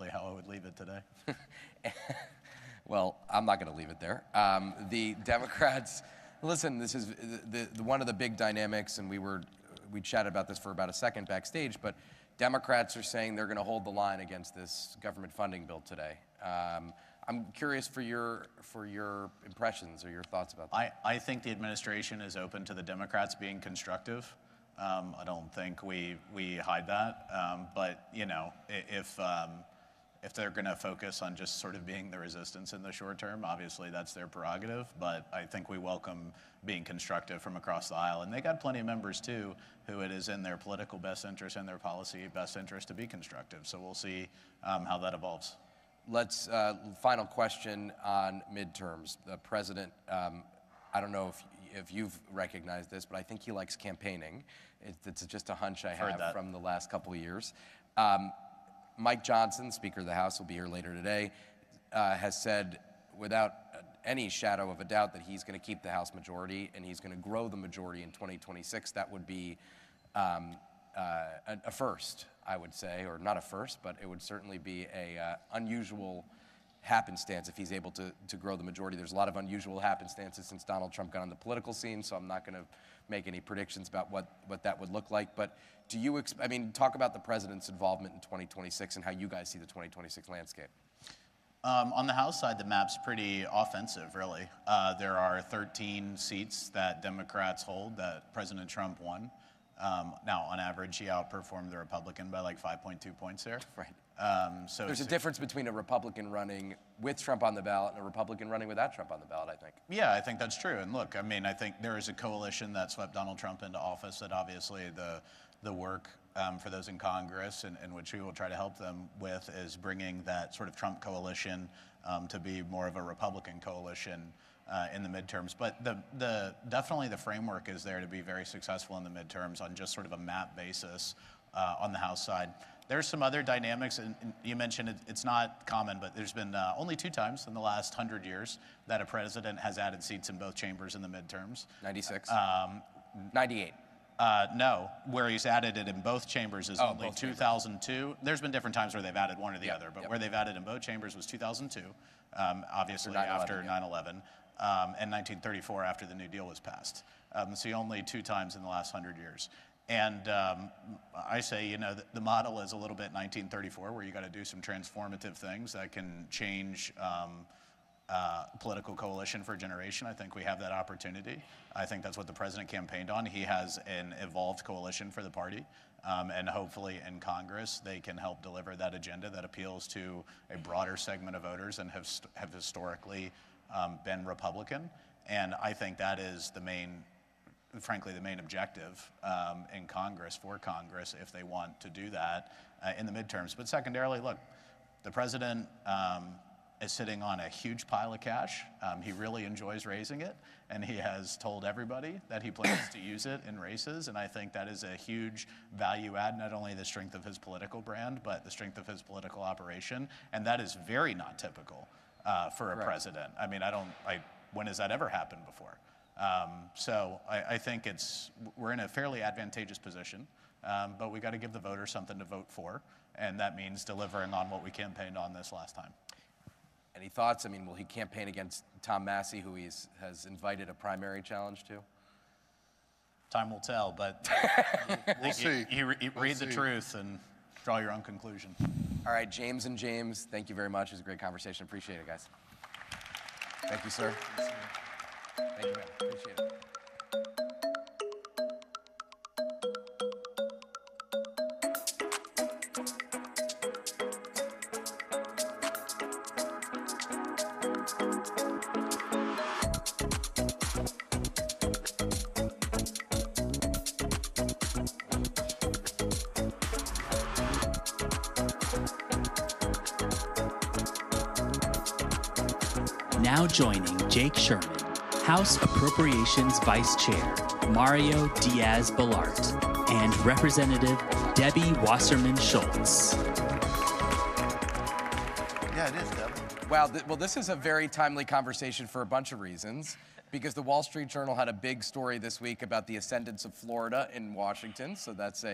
probably how I would leave it today. Well, I'm not going to leave it there. The Democrats, listen, this is one of the big dynamics, and we chatted about this for about a second backstage, but Democrats are saying they're going to hold the line against this government funding bill today. I'm curious for your impressions or your thoughts about that. I think the administration is open to the Democrats being constructive. I don't think we hide that, but you know, if they're going to focus on just sort of being the resistance in the short term, obviously that's their prerogative, but I think we welcome being constructive from across the aisle. And they got plenty of members too who it is in their political best interest and their policy best interest to be constructive. So we'll see how that evolves. Let's, final question on midterms. The president, I don't know if you've recognized this, but I think he likes campaigning. It's just a hunch I have from the last couple of years. Mike Johnson, Speaker of the House, will be here later today, has said without any shadow of a doubt that he's going to keep the House majority and he's going to grow the majority in 2026. That would be a first, I would say, or not a first, but it would certainly be a unusual happenstance if he's able to grow the majority. There's a lot of unusual happenstances since Donald Trump got on the political scene, so I'm not going to make any predictions about what that would look like. But do you, I mean, talk about the president's involvement in 2026 and how you guys see the 2026 landscape. On the House side, the map's pretty offensive, really. There are 13 seats that Democrats hold that President Trump won. Now, on average, he outperformed the Republican by like 5.2 points there. Right. So there's a difference between a Republican running with Trump on the ballot and a Republican running without Trump on the ballot, I think. Yeah, I think that's true. And look, I mean, I think there is a coalition that swept Donald Trump into office that obviously the work for those in Congress, and which we will try to help them with, is bringing that sort of Trump coalition to be more of a Republican coalition in the midterms. But definitely the framework is there to be very successful in the midterms on just sort of a map basis on the House side. There's some other dynamics, and you mentioned it's not common, but there's been only 2 times in the last 100 years that a president has added seats in both chambers in the midterms. 96? 98. No, where he's added it in both chambers is only 2002. There's been different times where they've added one or the other, but where they've added in both chambers was 2002, obviously after 9/11, and 1934 after the New Deal was passed. So only 2 times in the last 100 years. And I say, you know, the model is a little bit 1934, where you got to do some transformative things that can change political coalition for a generation. I think we have that opportunity. I think that's what the president campaigned on. He has an evolved coalition for the party, and hopefully in Congress they can help deliver that agenda that appeals to a broader segment of voters and have historically been Republican. And I think that is frankly the main objective in Congress, for Congress, if they want to do that in the midterms. But secondarily, look, the president is sitting on a huge pile of cash. He really enjoys raising it, and he has told everybody that he plans to use it in races, and I think that is a huge value add, not only the strength of his political brand, but the strength of his political operation, and that is very not typical for a president. I mean, when has that ever happened before? So I think we're in a fairly advantageous position, but we got to give the voters something to vote for, and that means delivering on what we campaigned on this last time. Any thoughts? I mean, will he campaign against Tom Massey, who has invited a primary challenge to? Time will tell, but we'll see. Read the truth and draw your own conclusion. All right, James and James, thank you very much. It was a great conversation. Appreciate it, guys. Thank you, sir. Thank you, man. Appreciate it. Now joining Jake Sherman, House Appropriations Vice Chair Mario Diaz-Balart, and Representative Debbie Wasserman Schultz. Yeah, it is, Debbie. Well, this is a very timely conversation for a bunch of reasons. because the Wall Street Journal had a big story this week about the ascendance of Florida in Washington. So that's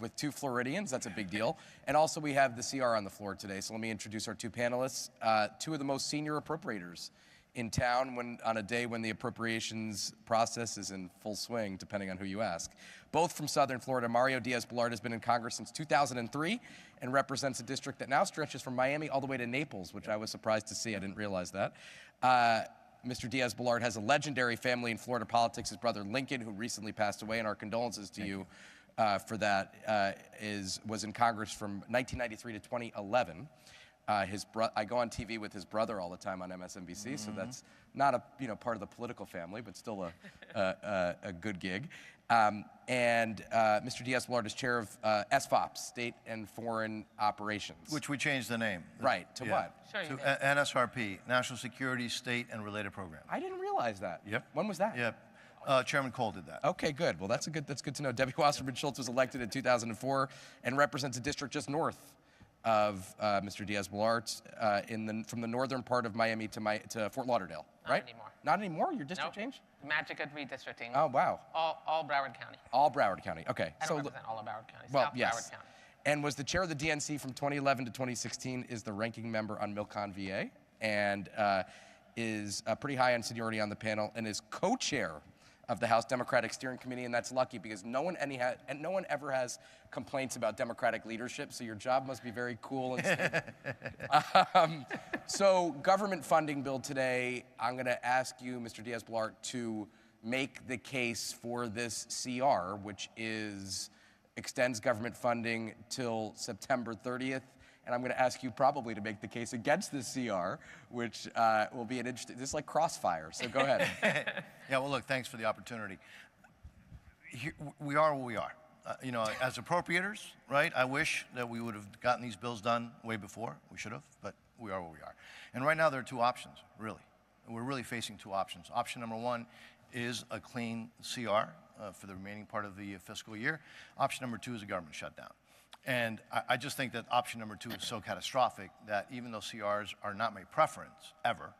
with 2 Floridians, that's a big deal. And also we have the CR on the floor today. So let me introduce our 2 panelists, 2 of the most senior appropriators in town on a day when the appropriations process is in full swing, depending on who you ask. Both from Southern Florida, Mario Diaz-Balart has been in Congress since 2003 and represents a district that now stretches from Miami all the way to Naples, which I was surprised to see. I didn't realize that. Mr. Diaz-Balart has a legendary family in Florida politics. His brother Lincoln, who recently passed away, and our condolences to you for that, was in Congress from 1993 to 2011. I go on TV with his brother all the time on MSNBC, so that's not a part of the political family, but still a good gig. Mr. Diaz-Balart is chair of SFOP, State and Foreign Operations. Which we changed the name. Right, to what? Sure to NSRP, National Security, State and Related Programs. I didn't realize that. Yep. When was that? Yep. Chairman Cole did that. Okay, good. Well, that's good to know. Debbie Wasserman Schultz was elected in 2004 and represents a district just north of Mr. Diaz-Balart from the northern part of Miami to Fort Lauderdale, right? Not anymore. Not anymore? Your district changed? Magic at redistricting. Oh, wow. All Broward County. All Broward County, okay. I don't represent all of Broward County. Well, South yes. Broward County. And was the chair of the DNC from 2011 to 2016, is the ranking member on Milcon VA, and is pretty high in seniority on the panel, and is co-chair of the House Democratic Steering Committee, and that's lucky because no one ever has complaints about Democratic leadership, so your job must be very cool and stable. So government funding bill today, I'm gonna ask you, Mr. Diaz-Balart, to make the case for this CR, which extends government funding till September 30th. And I'm going to ask you probably to make the case against this CR, which will be an interesting, this is like crossfire, so go ahead. Yeah, well, look, thanks for the opportunity. We are what we are. As appropriators, right, I wish that we would have gotten these bills done way before. We should have, but we are what we are. And right now there are 2 options, really. We're really facing 2 options. Option number 1 is a clean CR for the remaining part of the fiscal year. Option number 2 is a government shutdown. And I just think that option number 2 is so catastrophic that even though CRs are not my preference, ever,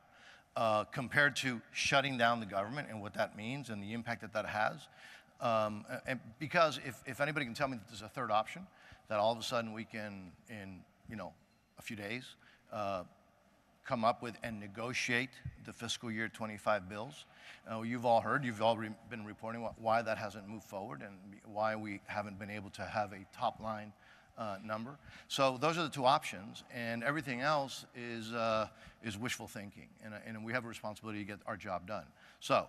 compared to shutting down the government and what that means and the impact that has, and because if anybody can tell me that there's a 3rd option, that all of a sudden we can, in a few days, come up with and negotiate the fiscal year 25 bills. You've all heard, you've all been reporting why that hasn't moved forward and why we haven't been able to have a top line number. So those are the 2 options, and everything else is wishful thinking, and we have a responsibility to get our job done. So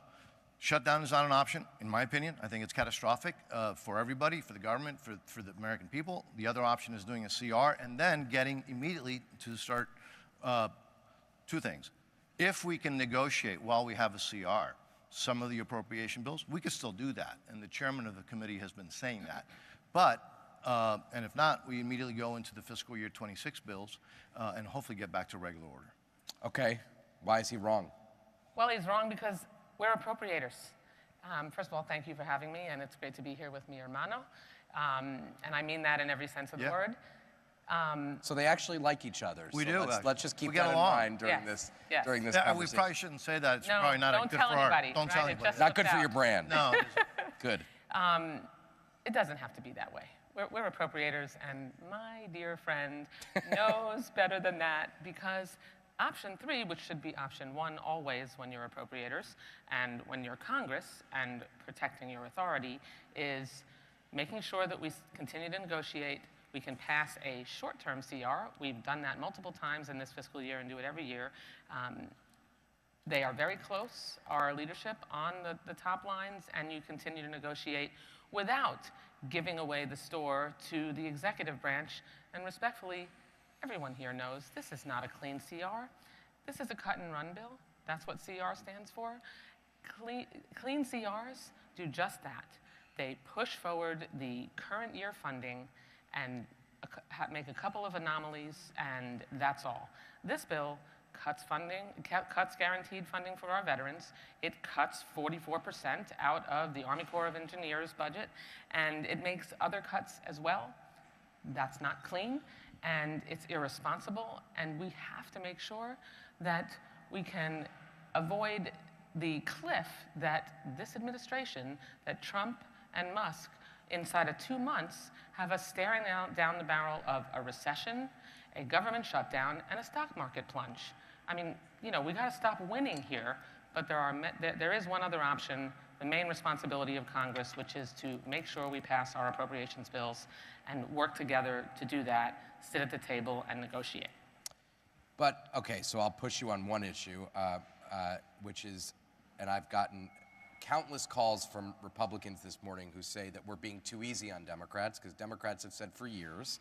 shutdown is not an option, in my opinion. I think it's catastrophic for everybody, for the government, for the American people. The other option is doing a CR and then getting immediately to start 2 things. If we can negotiate while we have a CR some of the appropriation bills, we could still do that, and the chairman of the committee has been saying that. But, and if not, we immediately go into the fiscal year 26 bills and hopefully get back to regular order. Okay, why is he wrong? Well, he's wrong because we're appropriators. First of all, thank you for having me, and it's great to be here with mi hermano. And I mean that in every sense of the word. So they actually like each other. We so do. Let's just keep that in mind during this conversation. We probably shouldn't say that. It's probably not good for anybody. Don't tell anybody. Not good for your brand. No. Good. It doesn't have to be that way. We're appropriators, and my dear friend knows better than that, because option 3, which should be option 1 always when you're appropriators and when you're Congress and protecting your authority, is making sure that we continue to negotiate. We can pass a short-term CR. We've done that multiple times in this fiscal year and do it every year. They are very close, our leadership, on the top lines, and you continue to negotiate without giving away the store to the executive branch. And respectfully, everyone here knows this is not a clean CR. This is a cut-and-run bill. That's what CR stands for. Clean CRs do just that. They push forward the current year funding and make a couple of anomalies, and that's all. This bill cuts funding, cuts guaranteed funding for our veterans. It cuts 44% out of the Army Corps of Engineers budget, and it makes other cuts as well. That's not clean, and it's irresponsible, and we have to make sure that we can avoid the cliff that this administration, that Trump and Musk, inside of 2 months, have us staring down the barrel of a recession, a government shutdown, and a stock market plunge. I mean, we got to stop winning here, but there is one other option, the main responsibility of Congress, which is to make sure we pass our appropriations bills and work together to do that, sit at the table and negotiate. But, okay, so I'll push you on one issue, which is, and I've gotten countless calls from Republicans this morning who say that we're being too easy on Democrats, because Democrats have said for years,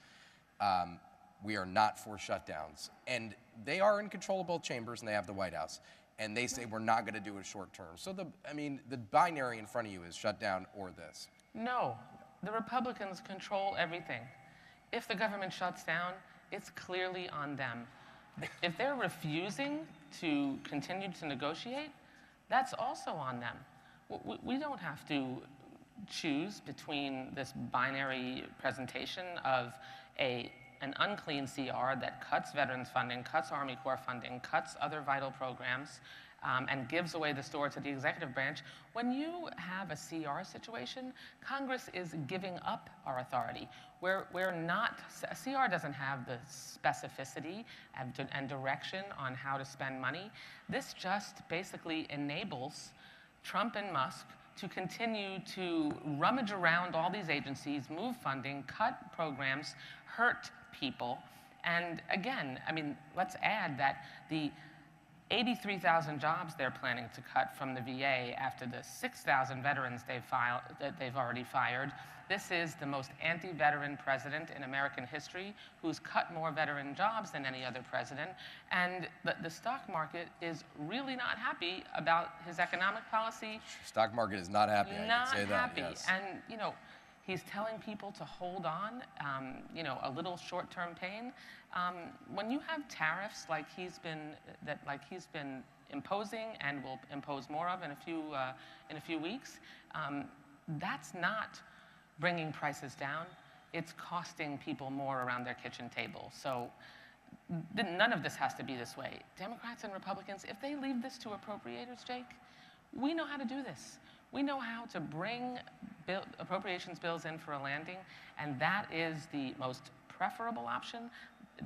we are not for shutdowns. And they are in control of both chambers, and they have the White House. And they say we're not going to do it short term. So, the binary in front of you is shutdown or this. No, the Republicans control everything. If the government shuts down, it's clearly on them. If they're refusing to continue to negotiate, that's also on them. We don't have to choose between this binary presentation of an unclean CR that cuts veterans funding, cuts Army Corps funding, cuts other vital programs, and gives away the store to the executive branch. When you have a CR situation, Congress is giving up our authority. We're not, a CR doesn't have the specificity and direction on how to spend money. This just basically enables Trump and Musk to continue to rummage around all these agencies, move funding, cut programs, hurt people. And again, I mean, let's add that the 83,000 jobs they're planning to cut from the VA after the 6,000 veterans they've already fired. This is the most anti-veteran president in American history who's cut more veteran jobs than any other president. And the stock market is really not happy about his economic policy. Stock market is not happy, I can say that. Not happy. Yes. And, he's telling people to hold on, a little short-term pain. When you have tariffs like he's been imposing and will impose more of in a few weeks, that's not bringing prices down. It's costing people more around their kitchen table. So none of this has to be this way. Democrats and Republicans, if they leave this to appropriators, Jake, we know how to do this. We know how to bring appropriations bills in for a landing, and that is the most preferable option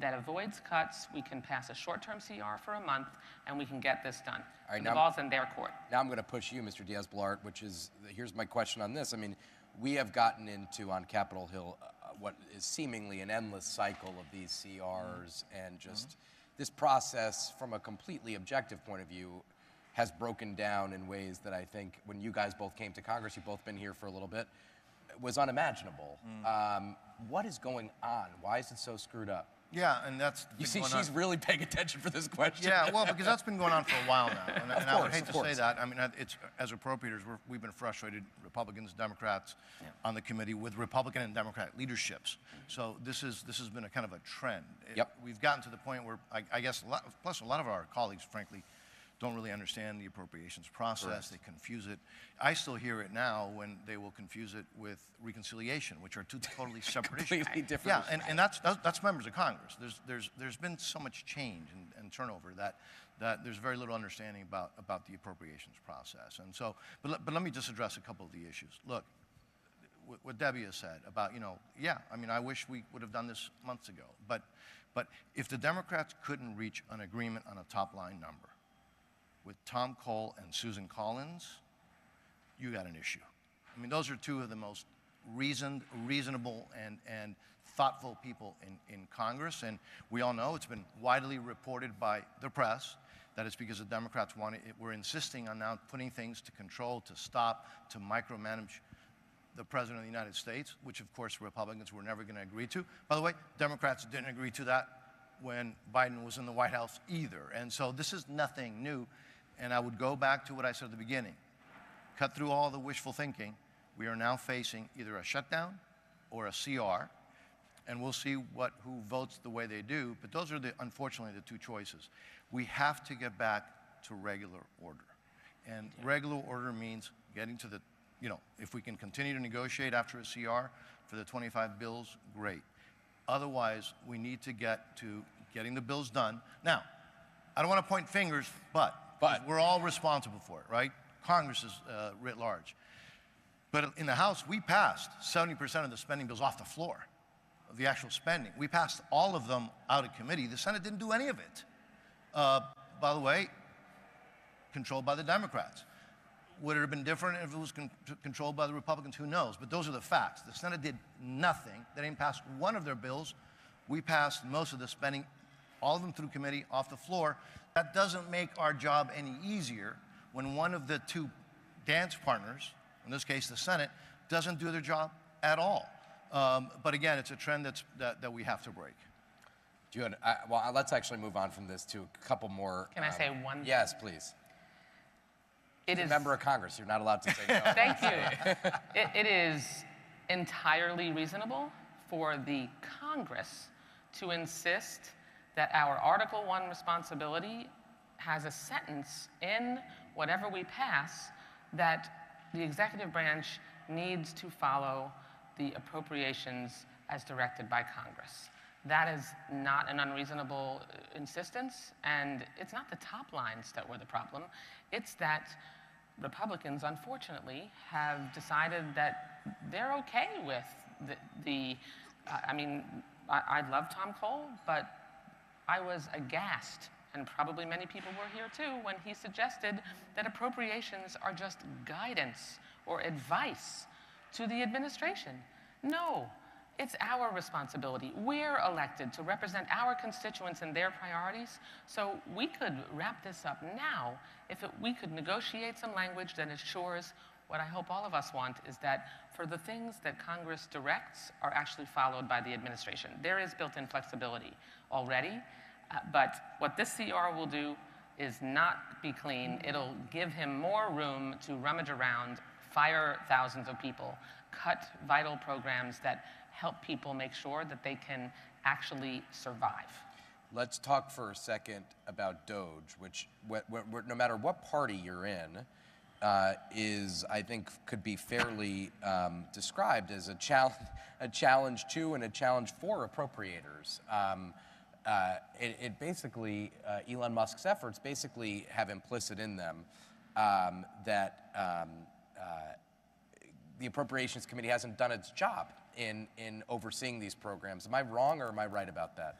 that avoids cuts. We can pass a short-term CR for a month, and we can get this done. All right, the ball's in their court. Now I'm going to push you, Mr. Diaz-Balart, which is, here's my question on this. I mean, we have gotten into, on Capitol Hill, what is seemingly an endless cycle of these CRs, and just this process, from a completely objective point of view, has broken down in ways that I think, when you guys both came to Congress, you've both been here for a little bit, was unimaginable. What is going on? Why is it so screwed up? Yeah, and that's you see, she's really paying attention for this question. Yeah, well, because that's been going on for a while now, and I would hate to say that. I mean, it's as appropriators, we've been frustrated, Republicans, Democrats, on the committee with Republican and Democrat leaderships. So this has been a kind of a trend. We've gotten to the point where I guess plus a lot of our colleagues, frankly, don't really understand the appropriations process. Correct. They confuse it. I still hear it now when they will confuse it with reconciliation, which are two totally separate issues. Completely different. Yeah, and that's members of Congress. There's been so much change and turnover that there's very little understanding about the appropriations process. And so, but let me just address a couple of the issues. Look, what Debbie has said about, yeah, I mean, I wish we would have done this months ago. But if the Democrats couldn't reach an agreement on a top-line number with Tom Cole and Susan Collins, you got an issue. I mean, those are two of the most reasonable and thoughtful people in Congress. And we all know, it's been widely reported by the press, that it's because the Democrats were insisting on now putting things to control, to stop, to micromanage the President of the United States, which of course Republicans were never going to agree to. By the way, Democrats didn't agree to that when Biden was in the White House either. And so this is nothing new. And I would go back to what I said at the beginning. Cut through all the wishful thinking. We are now facing either a shutdown or a CR, and we'll see who votes the way they do. But those are, unfortunately, the two choices. We have to get back to regular order. And regular order means getting to the, if we can continue to negotiate after a CR for the 25 bills, great. Otherwise, we need to get to getting the bills done. Now, I don't want to point fingers, but But we're all responsible for it, right? Congress is writ large. But in the House, we passed 70% of the spending bills off the floor, of the actual spending. We passed all of them out of committee. The Senate didn't do any of it. By the way, controlled by the Democrats. Would it have been different if it was controlled by the Republicans? Who knows? But those are the facts. The Senate did nothing. They didn't pass one of their bills. We passed most of the spending, all of them through committee, off the floor. That doesn't make our job any easier when one of the two dance partners, in this case the Senate, doesn't do their job at all. But again, it's a trend that we have to break. Well, let's actually move on from this to a couple more. Can I say one? Yes, please. As a member of Congress, you're not allowed to say no. Thank you. It is entirely reasonable for the Congress to insist that our Article I responsibility has a sentence in whatever we pass that the executive branch needs to follow the appropriations as directed by Congress. That is not an unreasonable insistence, and it's not the top lines that were the problem. It's that Republicans, unfortunately, have decided that they're okay with I love Tom Cole, but I was aghast, and probably many people were here too, when he suggested that appropriations are just guidance or advice to the administration. No. It's our responsibility. We're elected to represent our constituents and their priorities, so we could wrap this up now if we could negotiate some language that ensures what I hope all of us want is that for the things that Congress directs are actually followed by the administration. There is built-in flexibility already, but what this CR will do is not be clean. It'll give him more room to rummage around, fire thousands of people, cut vital programs that help people make sure that they can actually survive. Let's talk for a second about DOGE, which no matter what party you're in, is, I think, could be fairly described as a challenge to and a challenge for appropriators. It basically, Elon Musk's efforts basically have implicit in them that the Appropriations Committee hasn't done its job in overseeing these programs. Am I wrong or am I right about that?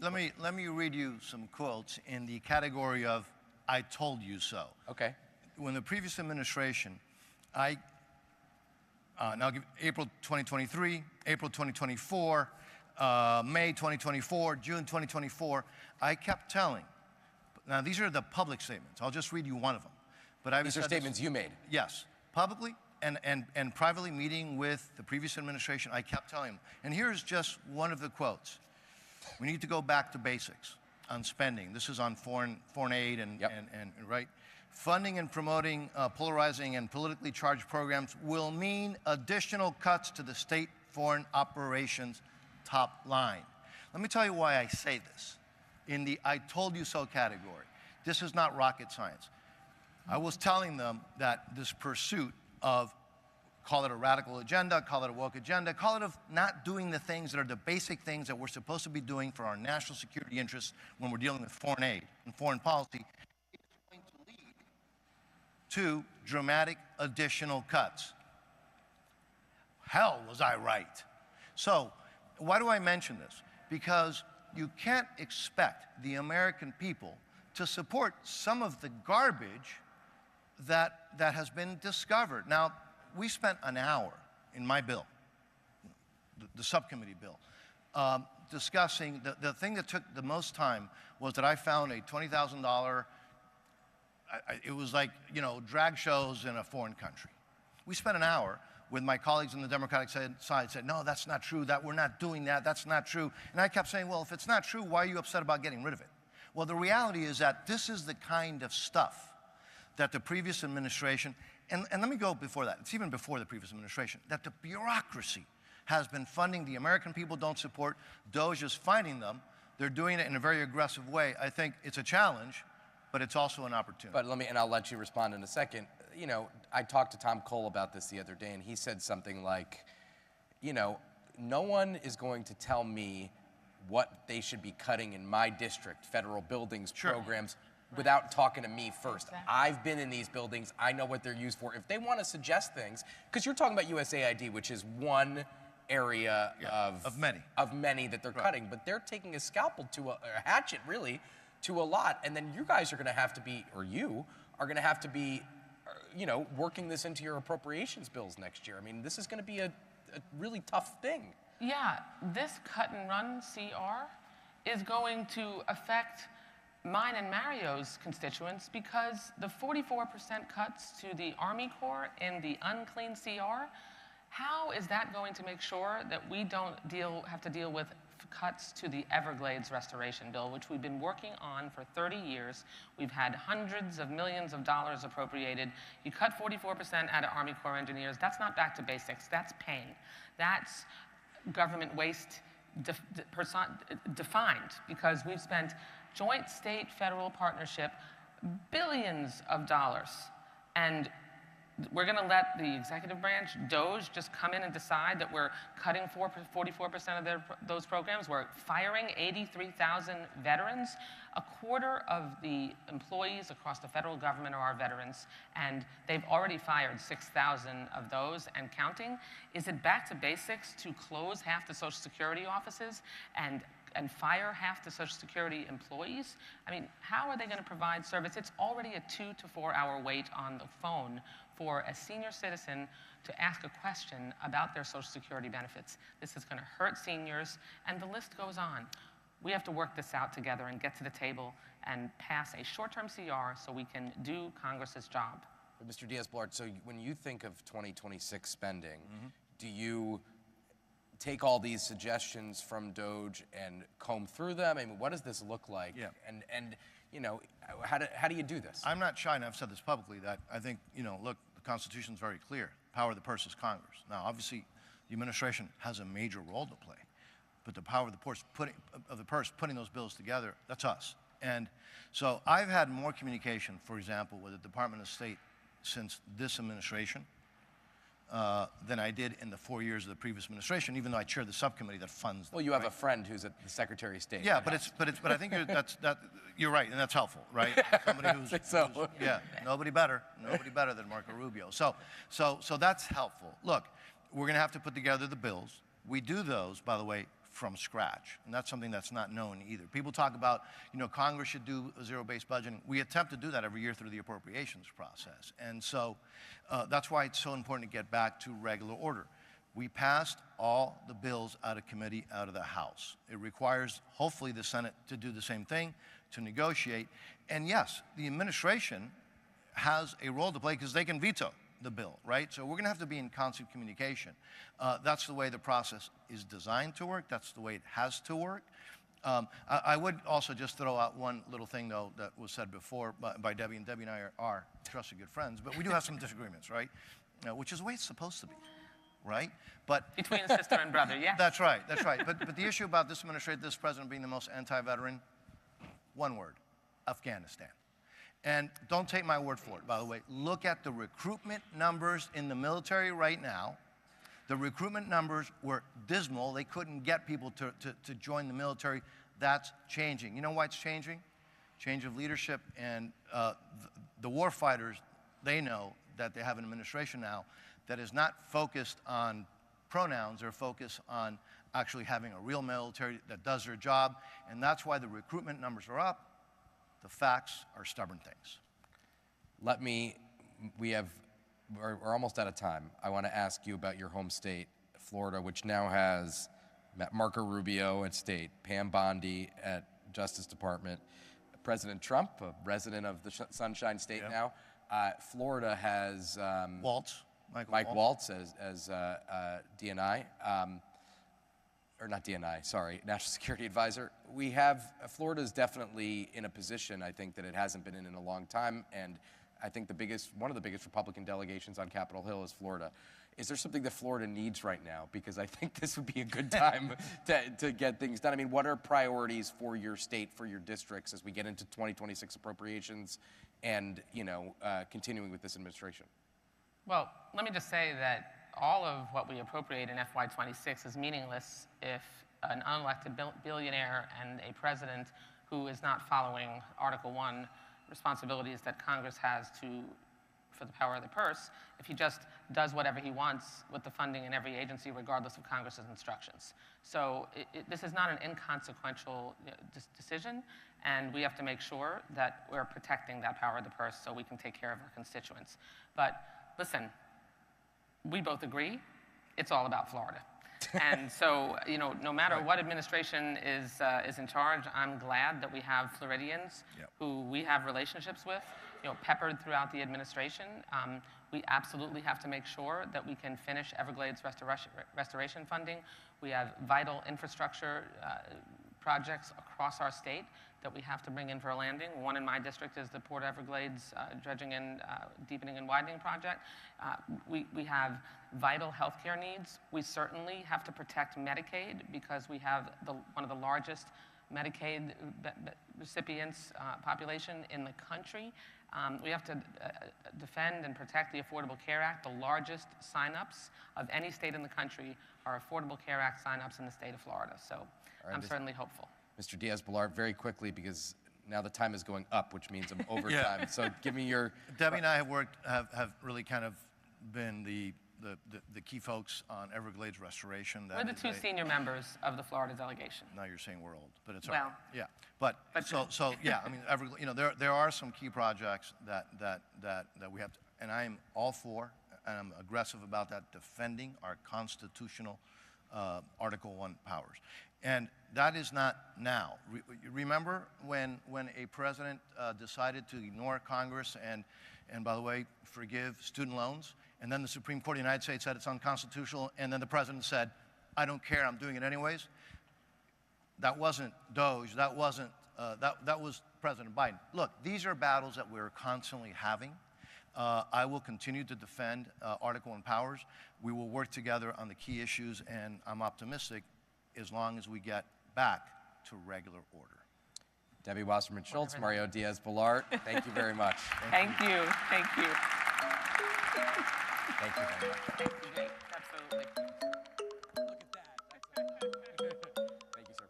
Let me read you some quotes in the category of "I told you so." Okay. When the previous administration, now I'll give April 2023, April 2024, May 2024, June 2024, I kept telling. Now these are the public statements. I'll just read you one of them. But these are statements you made. Yes, publicly and privately meeting with the previous administration, I kept telling them. And here's just one of the quotes. We need to go back to basics on spending. This is on foreign aid and right? Funding and promoting polarizing and politically charged programs will mean additional cuts to the state foreign operations top line. Let me tell you why I say this. In the "I told you so" category, this is not rocket science. I was telling them that this pursuit of, call it a radical agenda, call it a woke agenda, call it of not doing the things that are the basic things that we're supposed to be doing for our national security interests when we're dealing with foreign aid and foreign policy, is going to lead to dramatic additional cuts. Hell, was I right? So, why do I mention this? Because you can't expect the American people to support some of the garbage that has been discovered. Now, we spent an hour in my bill, the subcommittee bill, discussing the thing that took the most time was that I found a $20,000, it was like, drag shows in a foreign country. We spent an hour with my colleagues on the Democratic side, said, no, that's not true, that we're not doing that, that's not true. And I kept saying, well, if it's not true, why are you upset about getting rid of it? Well, the reality is that this is the kind of stuff that the previous administration, and let me go before that, it's even before the previous administration, that the bureaucracy has been funding. The American people don't support. DOGE is finding them. They're doing it in a very aggressive way. I think it's a challenge, but it's also an opportunity. But and I'll let you respond in a second. I talked to Tom Cole about this the other day, and he said something like, no one is going to tell me what they should be cutting in my district, federal buildings, programs. without talking to me first. Exactly. I've been in these buildings. I know what they're used for. If they want to suggest things, because you're talking about USAID, which is one area of many that they're cutting, but they're taking a scalpel to a hatchet, really, to a lot. And then you guys are going to have to be, or you are going to have to be, you know, working this into your appropriations bills next year. I mean, this is going to be a really tough thing. Yeah, this cut and run CR is going to affect mine and Mario's constituents, because the 44% cuts to the Army Corps in the unclean CR, how is that going to make sure that we don't have to deal with cuts to the Everglades restoration bill, which we've been working on for 30 years. We've had hundreds of millions of dollars appropriated. You cut 44% out of Army Corps engineers. That's not back to basics. That's pain. That's government waste defined, because we've spent joint state federal partnership billions of dollars, and we're going to let the executive branch, DOJ, just come in and decide that we're cutting 44% of those programs. We're firing 83,000 veterans. A quarter of the employees across the federal government are our veterans, and they've already fired 6,000 of those and counting. Is it back to basics to close half the Social Security offices and fire half the Social Security employees? I mean, how are they going to provide service? It's already a 2 to 4 hour wait on the phone for a senior citizen to ask a question about their Social Security benefits. This is going to hurt seniors, and the list goes on. We have to work this out together and get to the table and pass a short-term CR so we can do Congress's job. But Mr. Diaz-Balart, so when you think of 2026 spending, do you take all these suggestions from DOJ and comb through them? I mean, what does this look like? Yeah. And you know, how do you do this? I'm not shy, and I've said this publicly, that I think, you know, look, the Constitution's very clear. Power of the purse is Congress. Now, obviously, the administration has a major role to play, but the power of the purse putting those bills together, that's us. And so I've had more communication, for example, with the Department of State since this administration than I did in the 4 years of the previous administration, even though I chair the subcommittee that funds them. Well, you have a friend who's at the Secretary of State. Yeah, but I think you're right, and that's helpful, right? Somebody who's nobody better than Marco Rubio. So that's helpful. Look, we're going to have to put together the bills. We do those, by the way, from scratch, and that's something that's not known either. People talk about, you know, Congress should do a zero-based budgeting. We attempt to do that every year through the appropriations process, and so that's why it's so important to get back to regular order. We passed all the bills out of committee, out of the House. It requires, hopefully, the Senate to do the same thing, to negotiate, and yes, the administration has a role to play because they can veto the bill, right? So we're going to have to be in constant communication. That's the way the process is designed to work. That's the way it has to work. I would also just throw out one little thing, though, that was said before by Debbie, and Debbie and I are trusted good friends, but we do have some disagreements, right? Which is the way it's supposed to be, right? But between sister and brother, yeah. That's right. But the issue about this administration, this president being the most anti-veteran, one word: Afghanistan. And don't take my word for it, by the way. Look at the recruitment numbers in the military right now. The recruitment numbers were dismal. They couldn't get people to join the military. That's changing. You know why it's changing? Change of leadership, and the war fighters, they know that they have an administration now that is not focused on pronouns. They're focused on actually having a real military that does their job, and that's why the recruitment numbers are up. The facts are stubborn things. We're almost out of time. I want to ask you about your home state, Florida, which now has Marco Rubio at State, Pam Bondi at Justice Department, President Trump, a resident of the Sunshine State now. Florida has Mike Waltz as DNI. Or not DNI, sorry, National Security Advisor. Florida's definitely in a position, I think, that it hasn't been in a long time, and I think one of the biggest Republican delegations on Capitol Hill is Florida. Is there something that Florida needs right now? Because I think this would be a good time to get things done. I mean, what are priorities for your state, for your districts, as we get into 2026 appropriations and, you know, continuing with this administration? Well, let me just say that all of what we appropriate in FY26 is meaningless if an unelected billionaire and a president who is not following Article 1 responsibilities that Congress has for the power of the purse if he just does whatever he wants with the funding in every agency, regardless of Congress's instructions. So this is not an inconsequential decision, and we have to make sure that we're protecting that power of the purse so we can take care of our constituents. But listen, we both agree, it's all about Florida. And so, no matter what administration is in charge, I'm glad that we have Floridians who we have relationships with, peppered throughout the administration. We absolutely have to make sure that we can finish Everglades restoration funding. We have vital infrastructure projects across our state that we have to bring in for a landing. One in my district is the Port Everglades dredging and deepening and widening project. We have vital healthcare needs. We certainly have to protect Medicaid because we have one of the largest Medicaid recipients population in the country. We have to defend and protect the Affordable Care Act. The largest signups of any state in the country are Affordable Care Act signups in the state of Florida. So I'm certainly hopeful. Mr. Diaz-Balart, very quickly, because now the time is going up, which means I'm over time. So give me your... Debbie and I have really kind of been the key folks on Everglades restoration. We're the two senior members of the Florida delegation. Now you're saying we're old, but it's all right. Yeah, but yeah, I mean, there are some key projects that we have to, and I'm all for, and I'm aggressive about that, defending our constitutional Article 1 powers. And that is not now. Remember when a president decided to ignore Congress and by the way, forgive student loans, and then the Supreme Court of the United States said it's unconstitutional, and then the president said, I don't care, I'm doing it anyways? That wasn't Doge, that wasn't, that was President Biden. Look, these are battles that we're constantly having. I will continue to defend Article 1 powers. We will work together on the key issues, and I'm optimistic as long as we get back to regular order. Debbie Wasserman Schultz, Mario Diaz-Balart, thank you very much. Thank you. Thank you. Thank you very much. Thank you, Jake. Absolutely. Look at that. Thank you, sir.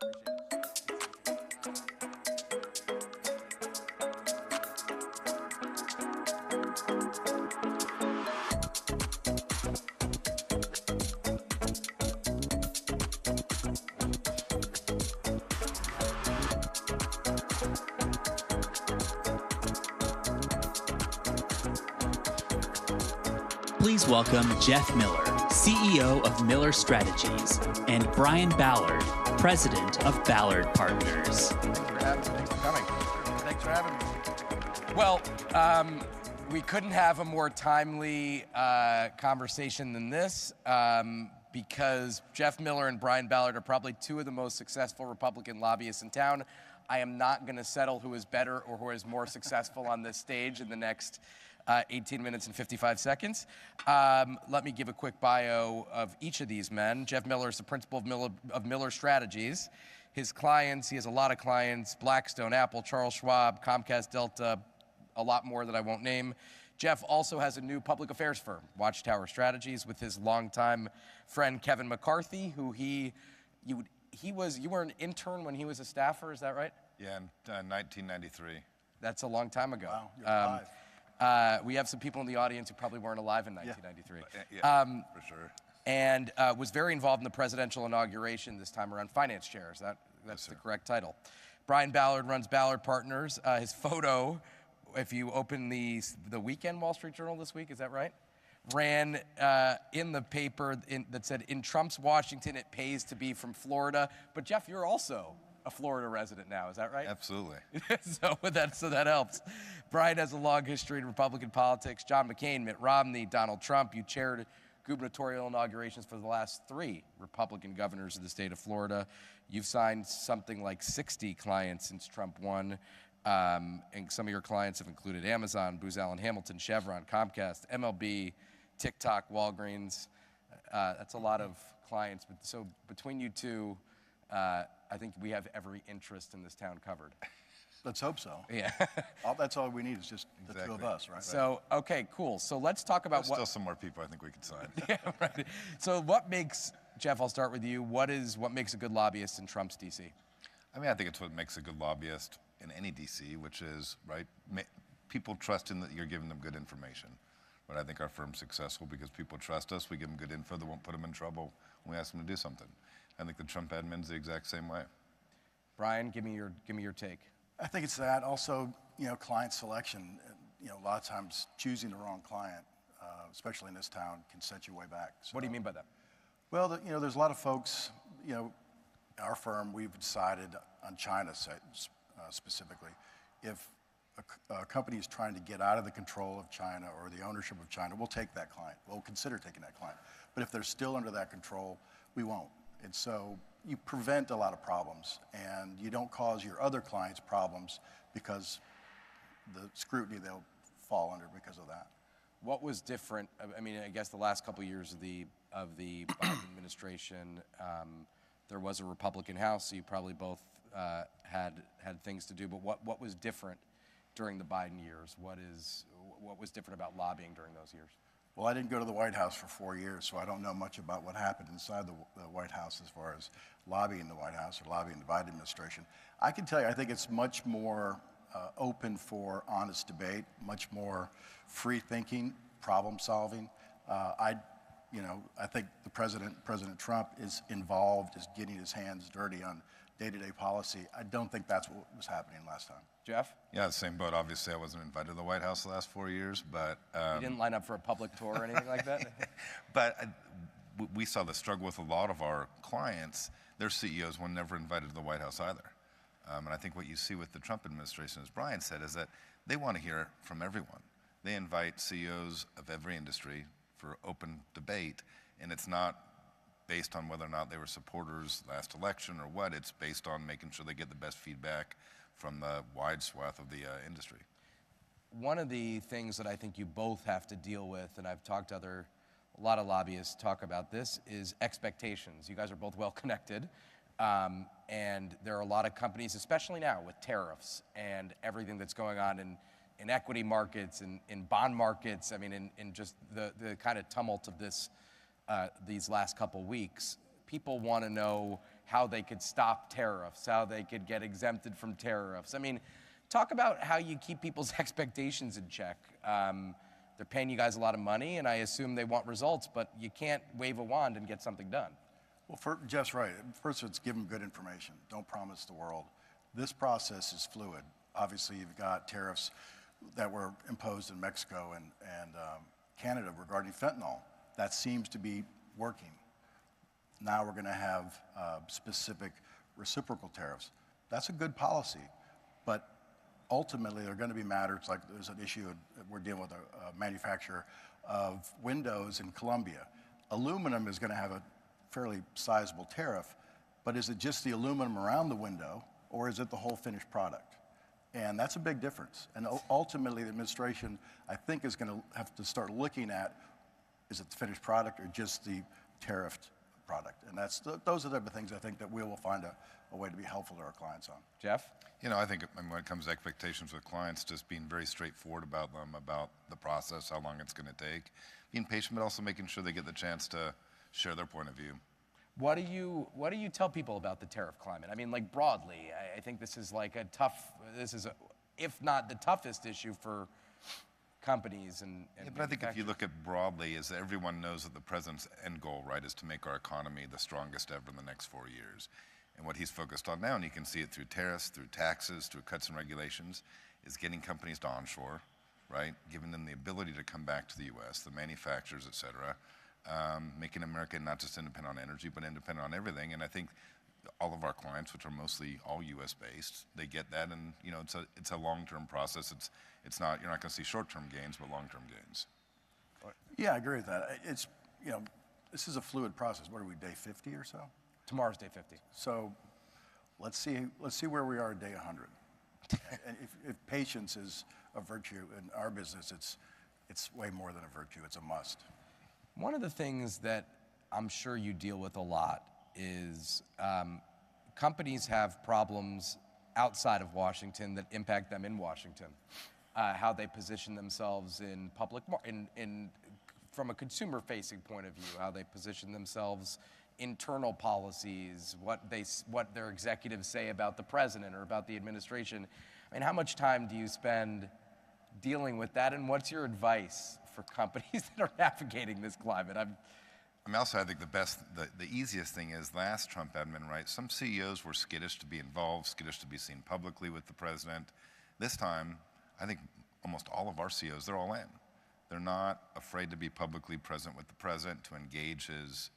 Please welcome Jeff Miller, CEO of Miller Strategies, and Brian Ballard, President of Ballard Partners. Thanks for having me. Thanks for coming. Thanks for having me. Well, we couldn't have a more timely conversation than this because Jeff Miller and Brian Ballard are probably two of the most successful Republican lobbyists in town. I am not going to settle who is better or who is more successful on this stage in the next 18 minutes and 55 seconds. Let me give a quick bio of each of these men. Jeff Miller is the principal of Miller Strategies. His clients, he has a lot of clients, Blackstone, Apple, Charles Schwab, Comcast, Delta, a lot more that I won't name. Jeff also has a new public affairs firm, Watchtower Strategies, with his longtime friend Kevin McCarthy, who you were an intern when he was a staffer, is that right? Yeah, in 1993. That's a long time ago. Wow, you're alive. We have some people in the audience who probably weren't alive in 1993. Yeah, for sure. And was very involved in the presidential inauguration this time around, finance chair. That's the correct title. Brian Ballard runs Ballard Partners. His photo, if you open the Weekend Wall Street Journal this week, is that right? Ran in the paper that said, in Trump's Washington, it pays to be from Florida. But Jeff, you're also a Florida resident now, is that right? Absolutely. so that helps. Brian has a long history in Republican politics. John McCain, Mitt Romney, Donald Trump. You chaired gubernatorial inaugurations for the last 3 Republican governors of the state of Florida. You've signed something like 60 clients since Trump won. And some of your clients have included Amazon, Booz Allen Hamilton, Chevron, Comcast, MLB, TikTok, Walgreens. That's a lot of clients. But so between you two, I think we have every interest in this town covered. Let's hope so. Yeah. That's all we need is just the two of us, right? So, okay, cool. So let's talk about There's still some more people I think we could sign. Yeah, right. So what makes, Jeff, I'll start with you. What makes a good lobbyist in Trump's DC? I mean, I think it's what makes a good lobbyist in any DC, which is, right, people trusting that you're giving them good information. But I think our firm's successful because people trust us. We give them good info that won't put them in trouble when we ask them to do something. I think the Trump admin's the exact same way. Brian, give me your take. I think it's that. Also, client selection. A lot of times choosing the wrong client, especially in this town, can set you way back. So, what do you mean by that? Well, there's a lot of folks, our firm, we've decided on China specifically, if a company is trying to get out of the control of China or the ownership of China, we'll take that client. We'll consider taking that client. But if they're still under that control, we won't. And so you prevent a lot of problems, and you don't cause your other clients problems because the scrutiny they'll fall under because of that. What was different? I mean, I guess the last couple of years of the Biden administration, there was a Republican House, so you probably both had things to do. But what was different during the Biden years? What was different about lobbying during those years? Well, I didn't go to the White House for 4 years, so I don't know much about what happened inside the White House as far as lobbying the White House or lobbying the Biden administration. I can tell you, I think it's much more open for honest debate, much more free thinking, problem solving. I think the President Trump, is involved, is getting his hands dirty on day-to-day policy. I don't think that's what was happening last time. Jeff? Yeah, same boat. Obviously, I wasn't invited to the White House the last 4 years, but... you didn't line up for a public tour or anything like that? But we saw the struggle with a lot of our clients. Their CEOs were never invited to the White House either. And I think what you see with the Trump administration, as Brian said, is that they want to hear from everyone. They invite CEOs of every industry for open debate, and it's not based on whether or not they were supporters last election or what. It's based on making sure they get the best feedback from the wide swath of the industry. One of the things that I think you both have to deal with, and I've talked to a lot of lobbyists talk about this, is expectations. You guys are both well connected, and there are a lot of companies, especially now with tariffs and everything that's going on in equity markets and in bond markets. I mean, in just the kind of tumult of these last couple weeks, people want to know how they could stop tariffs, how they could get exempted from tariffs. I mean, talk about how you keep people's expectations in check. They're paying you guys a lot of money, and I assume they want results, but you can't wave a wand and get something done. Well, Jeff's right. First, it's give them good information. Don't promise the world. This process is fluid. Obviously, you've got tariffs that were imposed in Mexico and Canada regarding fentanyl. That seems to be working. Now we're going to have specific reciprocal tariffs. That's a good policy, but ultimately there are going to be matters like there's an issue, we're dealing with a manufacturer of windows in Colombia. Aluminum is going to have a fairly sizable tariff, but is it just the aluminum around the window, or is it the whole finished product? And that's a big difference. And ultimately the administration, I think, is going to have to start looking at, is it the finished product or just the tariffed product? And those are the type of things I think that we will find a way to be helpful to our clients on. Jeff? I think when it comes to expectations with clients, just being very straightforward about them, about the process, how long it's going to take, being patient, but also making sure they get the chance to share their point of view. What do you tell people about the tariff climate? I mean, like broadly, I think this is like if not the toughest issue for companies and but I think if you look at broadly, is that everyone knows that the president's end goal, right, is to make our economy the strongest ever in the next 4 years. And what he's focused on now, and you can see it through tariffs, through taxes, through cuts and regulations, is getting companies to onshore, right, giving them the ability to come back to the U.S., the manufacturers, et cetera, making America not just independent on energy, but independent on everything. And I think all of our clients, which are mostly all U.S.-based, they get that, and it's a long-term process. It's not, you're not going to see short-term gains, but long-term gains. Yeah, I agree with that. It's this is a fluid process. What are we, day 50 or so? Tomorrow's day 50. So let's see where we are at day 100. And if patience is a virtue in our business, it's way more than a virtue. It's a must. One of the things that I'm sure you deal with a lot is companies have problems outside of Washington that impact them in Washington. How they position themselves in public, from a consumer-facing point of view, how they position themselves internal policies, what their executives say about the president or about the administration. I mean, how much time do you spend dealing with that, and what's your advice for companies that are navigating this climate? I think the easiest thing is last Trump admin, right? Some CEOs were skittish to be involved, skittish to be seen publicly with the president. This time, I think almost all of our CEOs, they're all in. They're not afraid to be publicly present with the president, to engage his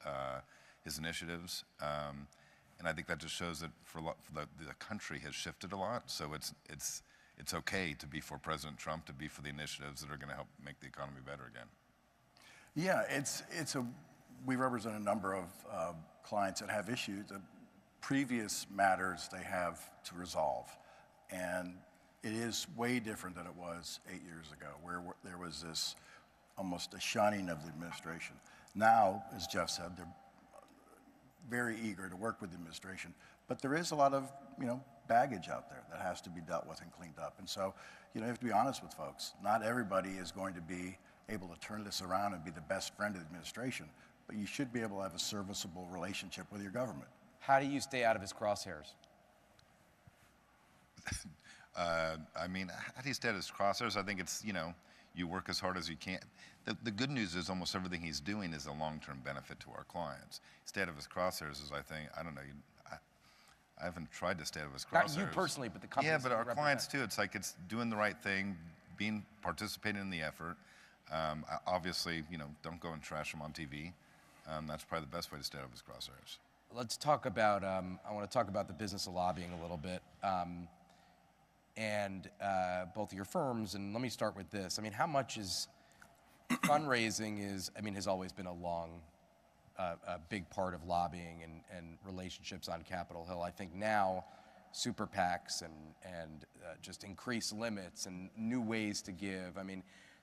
initiatives. And I think that just shows that the country has shifted a lot. So it's okay to be for President Trump, to be for the initiatives that are going to help make the economy better again. Yeah, we represent a number of clients that have issues, the previous matters they have to resolve. And it is way different than it was 8 years ago, where there was this almost a shunning of the administration. Now, as Jeff said, they're very eager to work with the administration, but there is a lot of, baggage out there that has to be dealt with and cleaned up. And so, you have to be honest with folks. Not everybody is going to be able to turn this around and be the best friend of the administration, but you should be able to have a serviceable relationship with your government. How do you stay out of his crosshairs? How do you stay out of his crosshairs? I think it's, you work as hard as you can. The good news is almost everything he's doing is a long-term benefit to our clients. Stay out of his crosshairs is, I don't know, I haven't tried to stay out of his crosshairs. Not you personally, but the company. Yeah, but our clients too. It's like it's doing the right thing, participating in the effort. Obviously, don't go and trash him on TV. That's probably the best way to stay out of his crosshairs. Let's talk about, I want to talk about the business of lobbying a little bit. And both of your firms, and let me start with this. How much is fundraising has always been a big part of lobbying and relationships on Capitol Hill. I think now super PACs and just increased limits and new ways to give.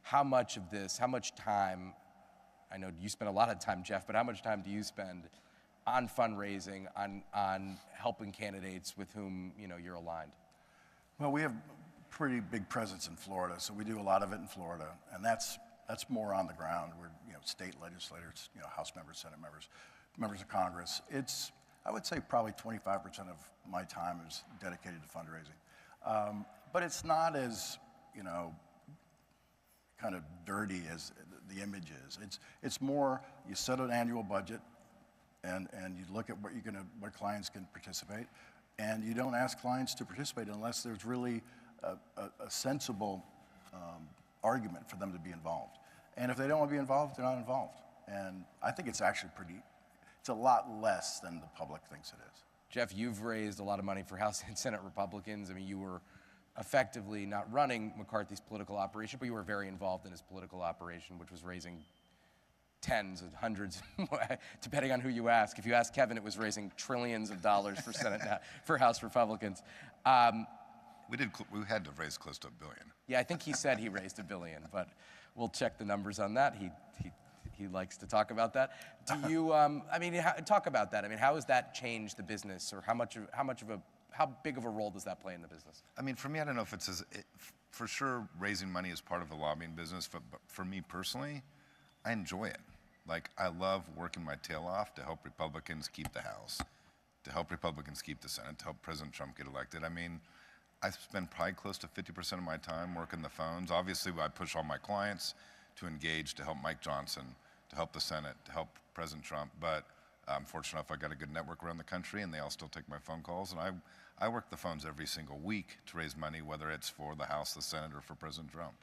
How much of this, how much time, I know you spend a lot of time, Jeff, but how much time do you spend on fundraising, on helping candidates with whom you're aligned? Well, we have pretty big presence in Florida, so we do a lot of it in Florida, and that's more on the ground. We're state legislators, House members, Senate members, members of Congress. I would say probably 25% of my time is dedicated to fundraising, but it's not as kind of dirty as the image is. It's more you set an annual budget, and you look at what clients can participate. And you don't ask clients to participate unless there's really a sensible argument for them to be involved. And if they don't want to be involved, they're not involved. And I think it's actually it's a lot less than the public thinks it is. Jeff, you've raised a lot of money for House and Senate Republicans. You were effectively not running McCarthy's political operation, but you were very involved in his political operation, which was raising tens and hundreds, depending on who you ask. If you ask Kevin, it was raising trillions of dollars for for House Republicans. We had to raise close to $1 billion. Yeah, I think he said he raised $1 billion, but we'll check the numbers on that. He likes to talk about that. Do you? Talk about that. How has that changed the business, or how big of a role does that play in the business? For me, I don't know if for sure raising money is part of the lobbying business, but for me personally, I enjoy it. I love working my tail off to help Republicans keep the House, to help Republicans keep the Senate, to help President Trump get elected. I spend probably close to 50% of my time working the phones. Obviously, I push all my clients to engage, to help Mike Johnson, to help the Senate, to help President Trump. But I'm fortunate enough I got a good network around the country, and they all still take my phone calls. And I work the phones every single week to raise money, whether it's for the House, the Senate, or for President Trump.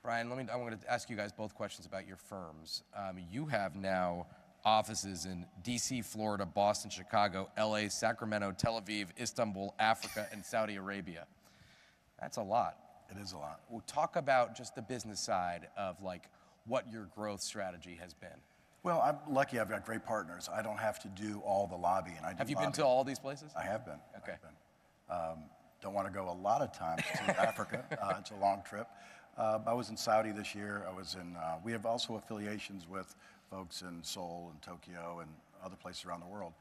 Brian, I want to ask you guys both questions about your firms. You have now offices in DC, Florida, Boston, Chicago, LA, Sacramento, Tel Aviv, Istanbul, Africa, and Saudi Arabia. That's a lot. It is a lot. We'll talk about just the business side of what your growth strategy has been. Well, I'm lucky I've got great partners. I don't have to do all the lobbying. Have you been to all these places? I have been. Okay. Don't want to go a lot of times to Africa. It's a long trip. I was in Saudi this year. We have also affiliations with folks in Seoul and Tokyo and other places around the world.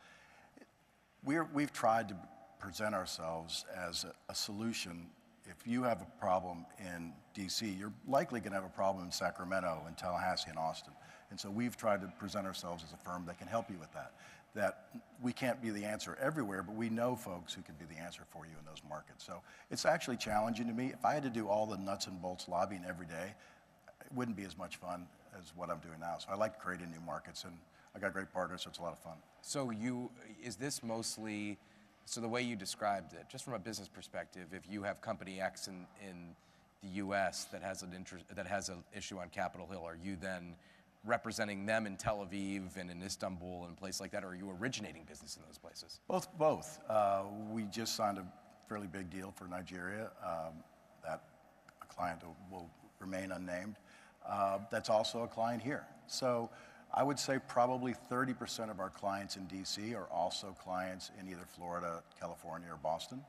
We've tried to present ourselves as a solution. If you have a problem in DC, you're likely going to have a problem in Sacramento and Tallahassee and Austin. And so we've tried to present ourselves as a firm that can help you with that. that we can't be the answer everywhere, but we know folks who can be the answer for you in those markets. So it's actually challenging to me. If I had to do all the nuts and bolts lobbying every day, it wouldn't be as much fun as what I'm doing now. So I like creating new markets, and I got great partners, so it's a lot of fun. So is this mostly, so the way you described it, just from a business perspective, if you have company X in the U.S. that has an issue on Capitol Hill, are you then representing them in Tel Aviv and in Istanbul and places like that, or are you originating business in those places? Both. We just signed a fairly big deal for Nigeria that a client will remain unnamed. That's also a client here. So I would say probably 30% of our clients in DC are also clients in either Florida, California, or Boston.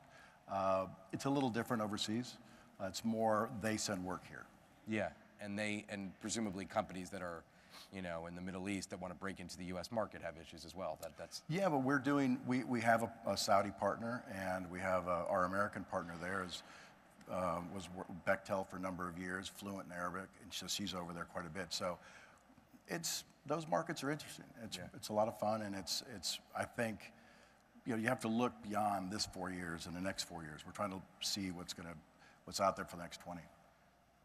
It's a little different overseas. It's more they send work here. Yeah, and presumably companies that are, you know, in the Middle East that want to break into the U.S. market have issues as well. Yeah, but we have a Saudi partner, and we have our American partner there was Bechtel for a number of years, fluent in Arabic, and so she's over there quite a bit. So those markets are interesting. It's a lot of fun, and it's I think, you know, you have to look beyond this 4 years and the next 4 years. We're trying to see what's out there for the next 20.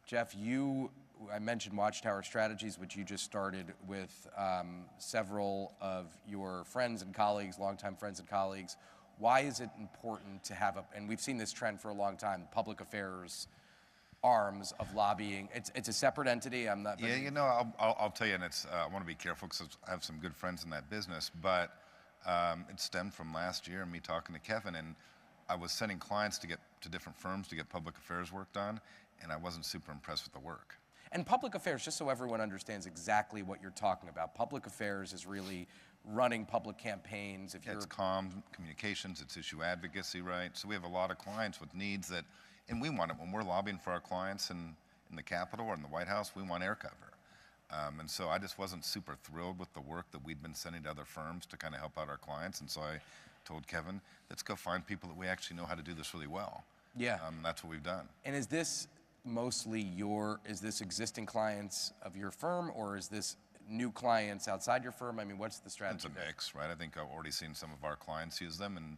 Jeff, I mentioned Watchtower Strategies, which you just started with several of your friends and colleagues, longtime friends and colleagues. Why is it important to have and we've seen this trend for a long time, public affairs arms of lobbying? It's a separate entity. I'm not. Yeah, you know, I'll tell you, and I want to be careful because I have some good friends in that business, but it stemmed from last year and me talking to Kevin, and I was sending clients to different firms to get public affairs work done, and I wasn't super impressed with the work. And public affairs, just so everyone understands exactly what you're talking about, public affairs is really running public campaigns. It's communications, it's issue advocacy, right? So we have a lot of clients with needs and we want it when we're lobbying for our clients in the Capitol or in the White House, we want air cover. And so I just wasn't super thrilled with the work that we'd been sending to other firms to kind of help out our clients. And so I told Kevin, let's go find people that we actually know how to do this really well. Yeah. That's what we've done. And is this mostly is this existing clients of your firm, or is this new clients outside your firm? I mean, what's the strategy? It's a mix, right? I think I've already seen some of our clients use them, and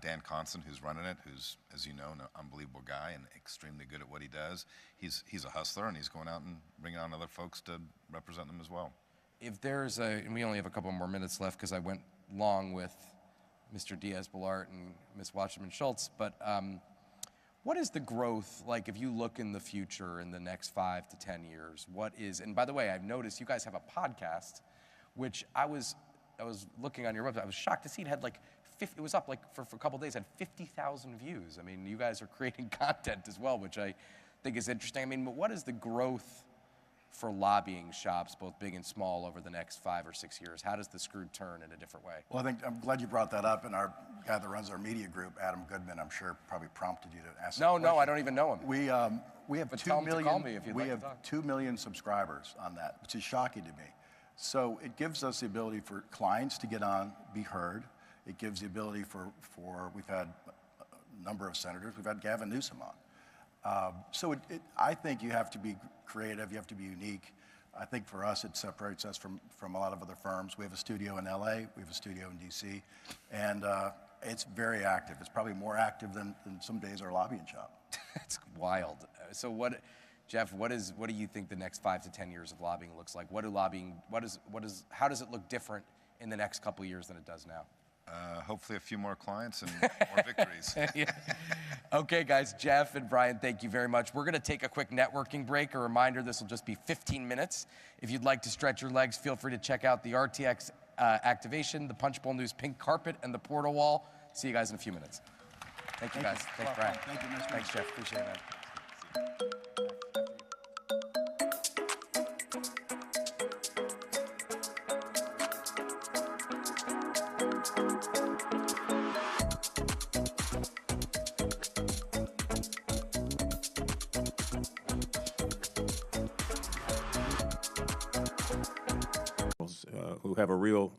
Dan Constant, who's running it, who's, as you know, an unbelievable guy and extremely good at what he does. He's a hustler, and he's going out and bringing on other folks to represent them as well. If there's and we only have a couple more minutes left because I went long with Mr. Diaz-Balart and Ms. Wasserman-Schultz, but what is the growth like if you look in the future in the next 5 to 10 years? And by the way, I've noticed you guys have a podcast, which I was looking on your website. I was shocked to see it had like it was up like for a couple of days, had 50,000 views. I mean, you guys are creating content as well, which I think is interesting. I mean, but what is the growth for lobbying shops, both big and small, over the next 5 or 6 years? How does the screw turn in a different way? Well, I'm glad you brought that up, and our guy that runs our media group, Adam Goodman, I'm sure probably prompted you to ask that question. No, I don't even know him. We have But 2 tell him to million. call me if you'd We like to have talk. 2 million subscribers on that, which is shocking to me. So it gives us the ability for clients to get on, be heard. It gives the ability for we've had a number of senators. We've had Gavin Newsom on. So I think you have to be creative. You have to be unique. I think for us, it separates us from a lot of other firms. We have a studio in LA, we have a studio in DC, and it's very active. It's probably more active than some days our lobbying shop. It's wild. So Jeff, what do you think the next 5 to 10 years of lobbying looks like? How does it look different in the next couple of years than it does now? Hopefully a few more clients and more victories. Yeah. Okay, guys, Jeff and Brian, thank you very much. We're going to take a quick networking break. A reminder, this will just be 15 minutes. If you'd like to stretch your legs, feel free to check out the RTX activation, the Punchbowl News pink carpet, and the portal wall. See you guys in a few minutes. Thank you, guys. Thanks, Brian. Thank you, Mr. Thanks, Jeff. Appreciate it, man. Who have a real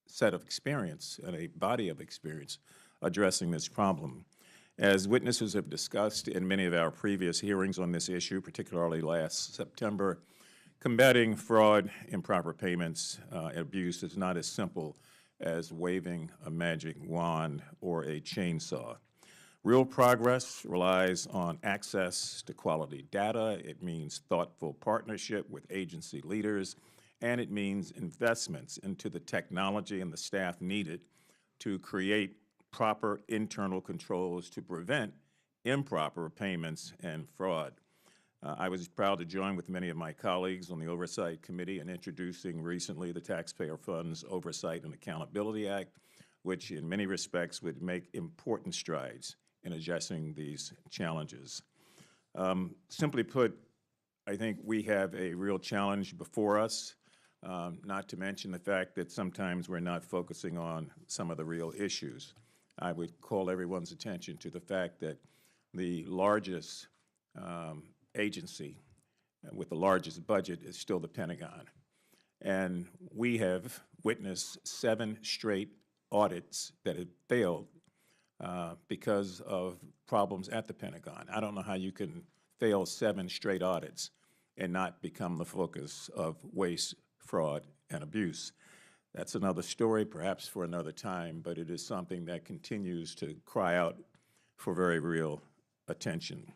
set of experience and a body of experience addressing this problem. As witnesses have discussed in many of our previous hearings on this issue, particularly last September, combating fraud, improper payments, and abuse is not as simple as waving a magic wand or a chainsaw. Real progress relies on access to quality data. It means thoughtful partnership with agency leaders, and it means investments into the technology and the staff needed to create proper internal controls to prevent improper payments and fraud. I was proud to join with many of my colleagues on the Oversight Committee in introducing recently the Taxpayer Funds Oversight and Accountability Act, which in many respects would make important strides in addressing these challenges. Simply put, I think we have a real challenge before us, not to mention the fact that sometimes we're not focusing on some of the real issues. I would call everyone's attention to the fact that the largest agency with the largest budget is still the Pentagon. And we have witnessed 7 straight audits that have failed because of problems at the Pentagon. I don't know how you can fail 7 straight audits and not become the focus of waste, fraud, and abuse. That's another story, perhaps for another time, but it is something that continues to cry out for very real attention.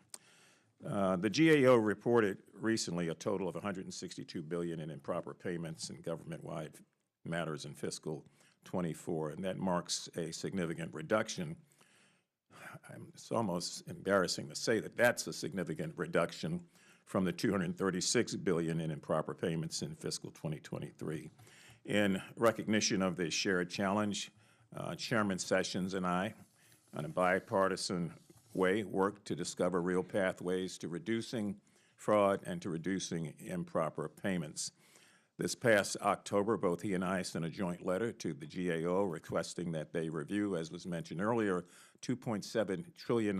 The GAO reported recently a total of $162 billion in improper payments in government-wide matters in fiscal 24, and that marks a significant reduction. It's almost embarrassing to say that that's a significant reduction from the $236 billion in improper payments in fiscal 2023. In recognition of this shared challenge, Chairman Sessions and I, on a bipartisan way, worked to discover real pathways to reducing fraud and to reducing improper payments. This past October, both he and I sent a joint letter to the GAO requesting that they review, as was mentioned earlier, $2.7 trillion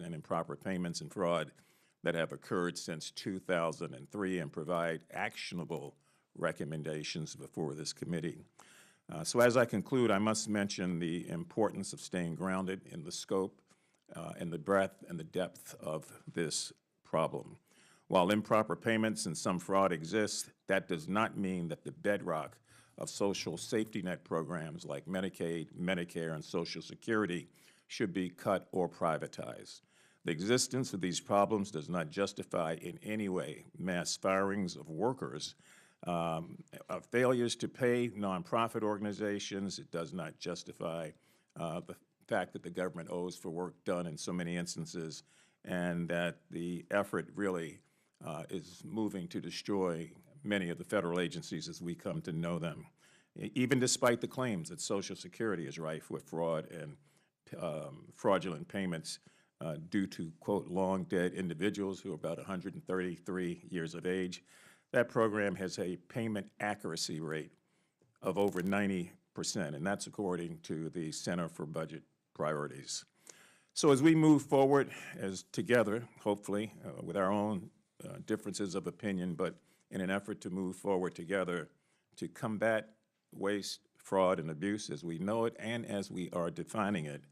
in improper payments and fraud that have occurred since 2003 and provide actionable recommendations before this committee. So as I conclude, I must mention the importance of staying grounded in the scope and the breadth and the depth of this problem. While improper payments and some fraud exist, that does not mean that the bedrock of social safety net programs like Medicaid, Medicare, and Social Security should be cut or privatized. The existence of these problems does not justify in any way mass firings of workers, failures to pay nonprofit organizations. It does not justify the fact that the government owes for work done in so many instances, and that the effort really is moving to destroy many of the federal agencies as we come to know them. Even despite the claims that Social Security is rife with fraud and fraudulent payments due to, quote, long dead individuals who are about 133 years of age, that program has a payment accuracy rate of over 90%, and that's according to the Center for Budget Priorities. So as we move forward as together, hopefully, with our own differences of opinion, but in an effort to move forward together to combat waste, fraud, and abuse as we know it and as we are defining it,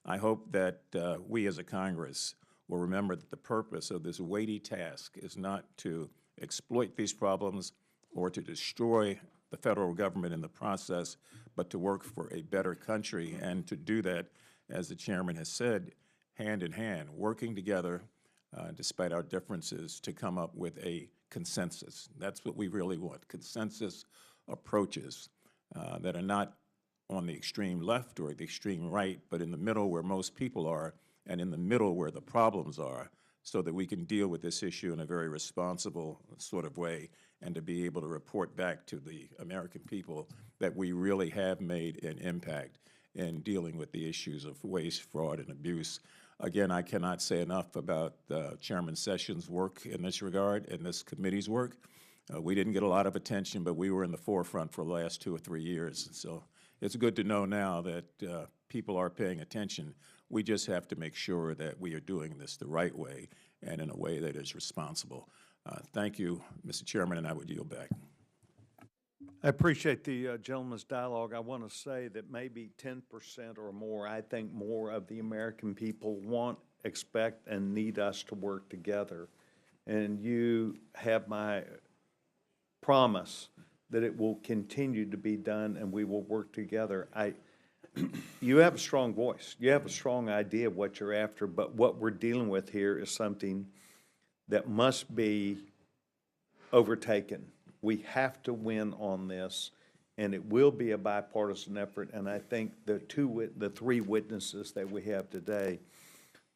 I hope that we as a Congress will remember that the purpose of this weighty task is not to exploit these problems or to destroy the federal government in the process, but to work for a better country, and to do that, as the chairman has said, hand in hand, working together despite our differences to come up with a consensus. That's what we really want, consensus approaches that are not on the extreme left or the extreme right, but in the middle where most people are and in the middle where the problems are, so that we can deal with this issue in a very responsible sort of way and to be able to report back to the American people that we really have made an impact in dealing with the issues of waste, fraud, and abuse. Again, I cannot say enough about Chairman Sessions' work in this regard and this committee's work. We didn't get a lot of attention, but we were in the forefront for the last 2 or 3 years. So it's good to know now that people are paying attention. We just have to make sure that we are doing this the right way and in a way that is responsible. Thank you, Mr. Chairman, and I would yield back. I appreciate the gentleman's dialogue. I want to say that maybe 10% or more, I think more of the American people want, expect, and need us to work together. And you have my promise that it will continue to be done and we will work together. You have a strong voice. You have a strong idea of what you're after, but what we're dealing with here is something that must be overtaken. We have to win on this, and it will be a bipartisan effort, and I think the three witnesses that we have today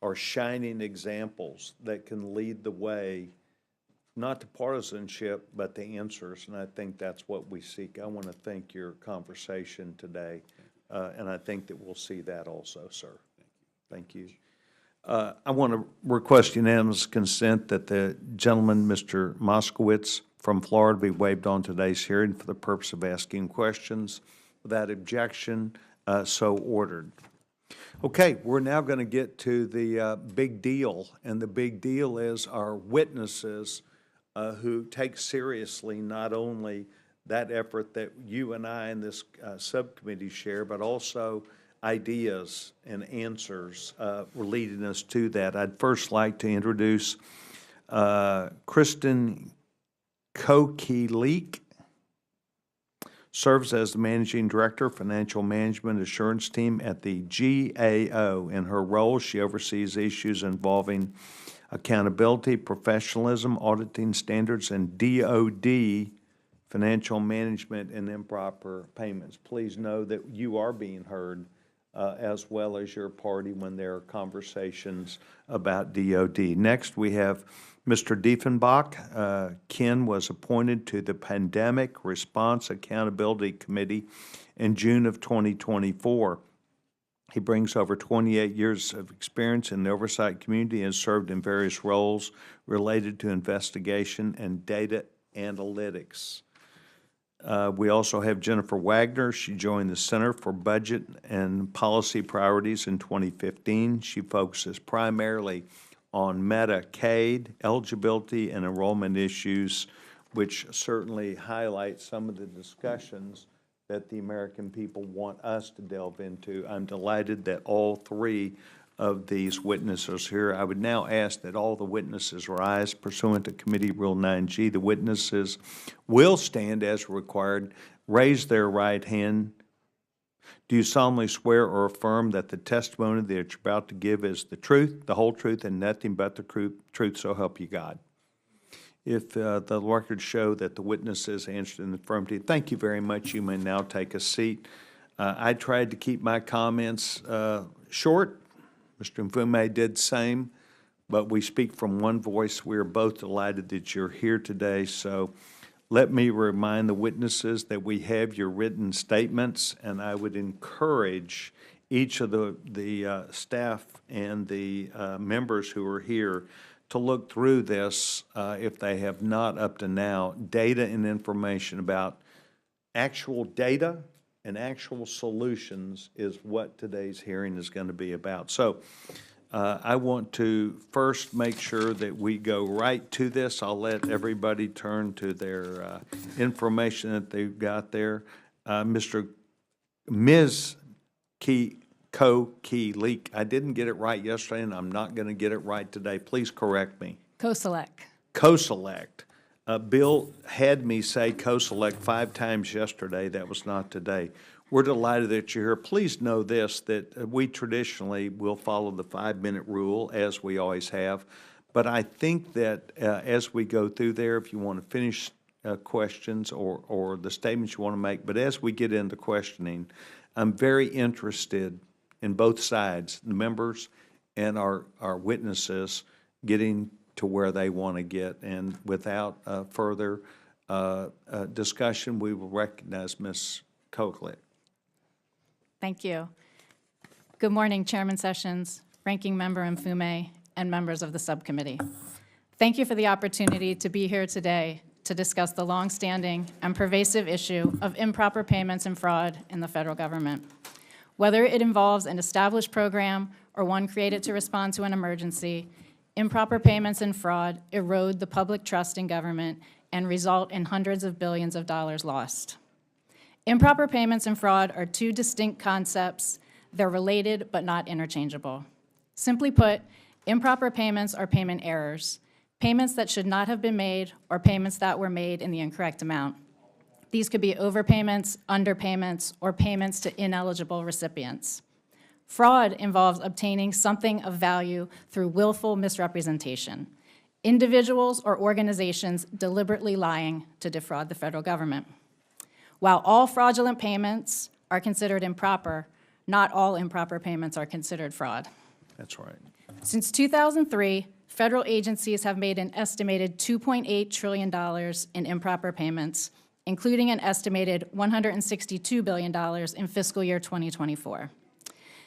are shining examples that can lead the way, not to partisanship, but to answers, and I think that's what we seek. I want to thank your conversation today, and I think that we'll see that also, sir. Thank you. I want to request unanimous consent that the gentleman, Mr. Moskowitz from Florida, be waived on today's hearing for the purpose of asking questions. Without objection, so ordered. Okay, we're now going to get to the big deal, and the big deal is our witnesses who take seriously not only that effort that you and I in this subcommittee share, but also ideas and answers leading us to that. I'd first like to introduce Kristen Kokilik, serves as the Managing Director, Financial Management Assurance Team at the GAO. In her role, she oversees issues involving accountability, professionalism, auditing standards, and DOD financial management and improper payments. Please know that you are being heard as well as your party when there are conversations about DOD. Next, we have Mr. Diefenbach. Ken was appointed to the Pandemic Response Accountability Committee in June of 2024. He brings over 28 years of experience in the oversight community and has served in various roles related to investigation and data analytics. We also have Jennifer Wagner. She joined the Center for Budget and Policy Priorities in 2015. She focuses primarily on Medicaid eligibility and enrollment issues, which certainly highlight some of the discussions that the American people want us to delve into. I'm delighted that all three of these witnesses here. I would now ask that all the witnesses rise pursuant to Committee Rule 9G. The witnesses will stand as required, raise their right hand. Do you solemnly swear or affirm that the testimony that you're about to give is the truth, the whole truth, and nothing but the truth, so help you God? If the records show that the witnesses answered in the affirmative, thank you very much. You may now take a seat. I tried to keep my comments short. Mr. Mfume did the same, but we speak from one voice. We are both delighted that you're here today, so let me remind the witnesses that we have your written statements, and I would encourage each of the staff and the members who are here to look through this, if they have not up to now, data and information about actual data and actual solutions is what today's hearing is going to be about. So I want to first make sure that we go right to this. I'll let everybody turn to their information that they've got there. Ms. Kokilik, I didn't get it right yesterday, and I'm not going to get it right today. Please correct me. Koselleck. Koselleck. Bill had me say Koselleck 5 times yesterday. That was not today. We're delighted that you're here. Please know this, that we traditionally will follow the 5-minute rule, as we always have. But I think that as we go through there, if you want to finish questions or the statements you want to make, but as we get into questioning, I'm very interested in both sides, the members and our witnesses, getting to where they want to get. And without further discussion, we will recognize Ms. Kokelek. Thank you. Good morning, Chairman Sessions, Ranking Member Mfume, and members of the subcommittee. Thank you for the opportunity to be here today to discuss the longstanding and pervasive issue of improper payments and fraud in the federal government. Whether it involves an established program or one created to respond to an emergency, improper payments and fraud erode the public trust in government and result in hundreds of billions of dollars lost. Improper payments and fraud are two distinct concepts. They're related but not interchangeable. Simply put, improper payments are payment errors, payments that should not have been made or payments that were made in the incorrect amount. These could be overpayments, underpayments, or payments to ineligible recipients. Fraud involves obtaining something of value through willful misrepresentation. Individuals or organizations deliberately lying to defraud the federal government. While all fraudulent payments are considered improper, not all improper payments are considered fraud. That's right. Since 2003, federal agencies have made an estimated $2.8 trillion in improper payments, including an estimated $162 billion in fiscal year 2024.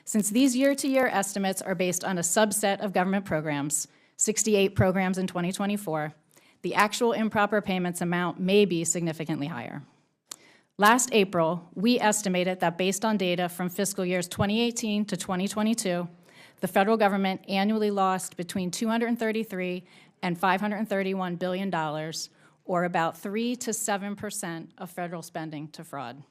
Since these year-to-year estimates are based on a subset of government programs, 68 programs in 2024, the actual improper payments amount may be significantly higher. Last April, we estimated that based on data from fiscal years 2018 to 2022, the federal government annually lost between $233 and $531 billion, or about 3 to 7% of federal spending to fraud.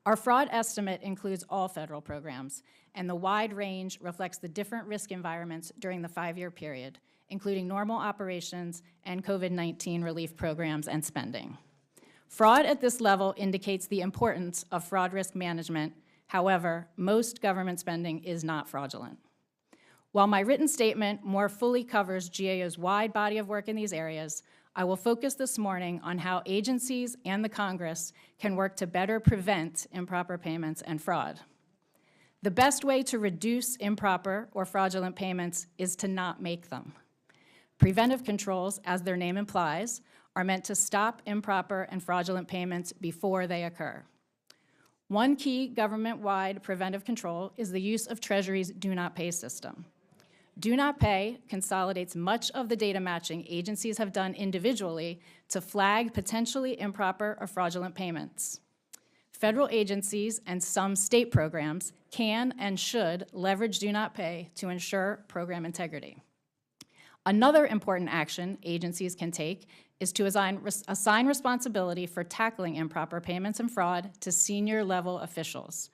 Our fraud estimate includes all federal programs, and the wide range reflects the different risk environments during the 5-year period, including normal operations and COVID-19 relief programs and spending. Fraud at this level indicates the importance of fraud risk management. However, most government spending is not fraudulent. While my written statement more fully covers GAO's wide body of work in these areas, I will focus this morning on how agencies and the Congress can work to better prevent improper payments and fraud. The best way to reduce improper or fraudulent payments is to not make them. Preventive controls, as their name implies, are meant to stop improper and fraudulent payments before they occur. One key government-wide preventive control is the use of Treasury's Do Not Pay system. Do Not Pay consolidates much of the data matching agencies have done individually to flag potentially improper or fraudulent payments. Federal agencies and some state programs can and should leverage Do Not Pay to ensure program integrity. Another important action agencies can take is to assign responsibility for tackling improper payments and fraud to senior-level officials.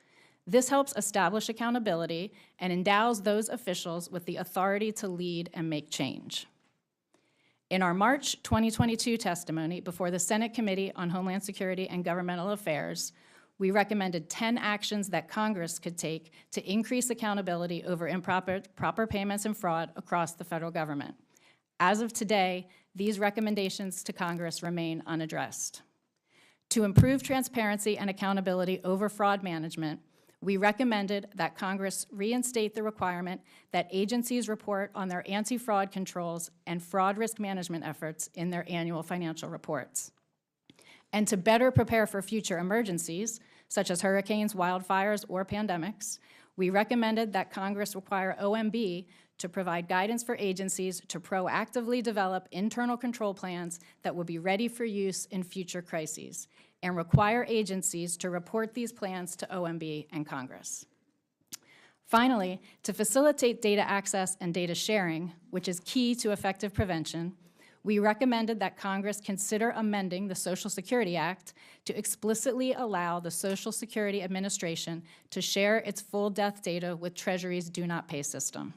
This helps establish accountability and endows those officials with the authority to lead and make change. In our March 2022 testimony before the Senate Committee on Homeland Security and Governmental Affairs, we recommended 10 actions that Congress could take to increase accountability over improper payments and fraud across the federal government. As of today, these recommendations to Congress remain unaddressed. To improve transparency and accountability over fraud management, we recommended that Congress reinstate the requirement that agencies report on their anti-fraud controls and fraud risk management efforts in their annual financial reports. And to better prepare for future emergencies, such as hurricanes, wildfires, or pandemics, we recommended that Congress require OMB to provide guidance for agencies to proactively develop internal control plans that will be ready for use in future crises, and require agencies to report these plans to OMB and Congress. Finally, to facilitate data access and data sharing, which is key to effective prevention, we recommended that Congress consider amending the Social Security Act to explicitly allow the Social Security Administration to share its full death data with Treasury's Do Not Pay system.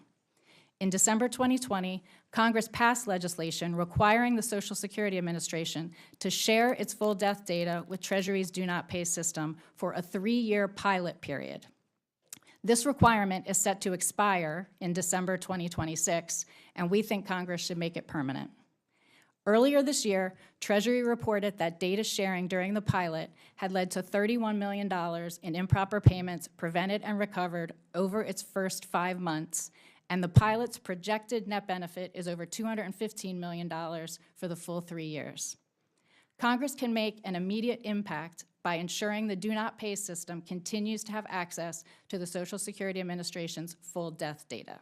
In December 2020, Congress passed legislation requiring the Social Security Administration to share its full death data with Treasury's Do Not Pay system for a 3-year pilot period. This requirement is set to expire in December 2026, and we think Congress should make it permanent. Earlier this year, Treasury reported that data sharing during the pilot had led to $31 million in improper payments prevented and recovered over its first 5 months, and the pilot's projected net benefit is over $215 million for the full 3 years. Congress can make an immediate impact by ensuring the Do Not Pay system continues to have access to the Social Security Administration's full death data.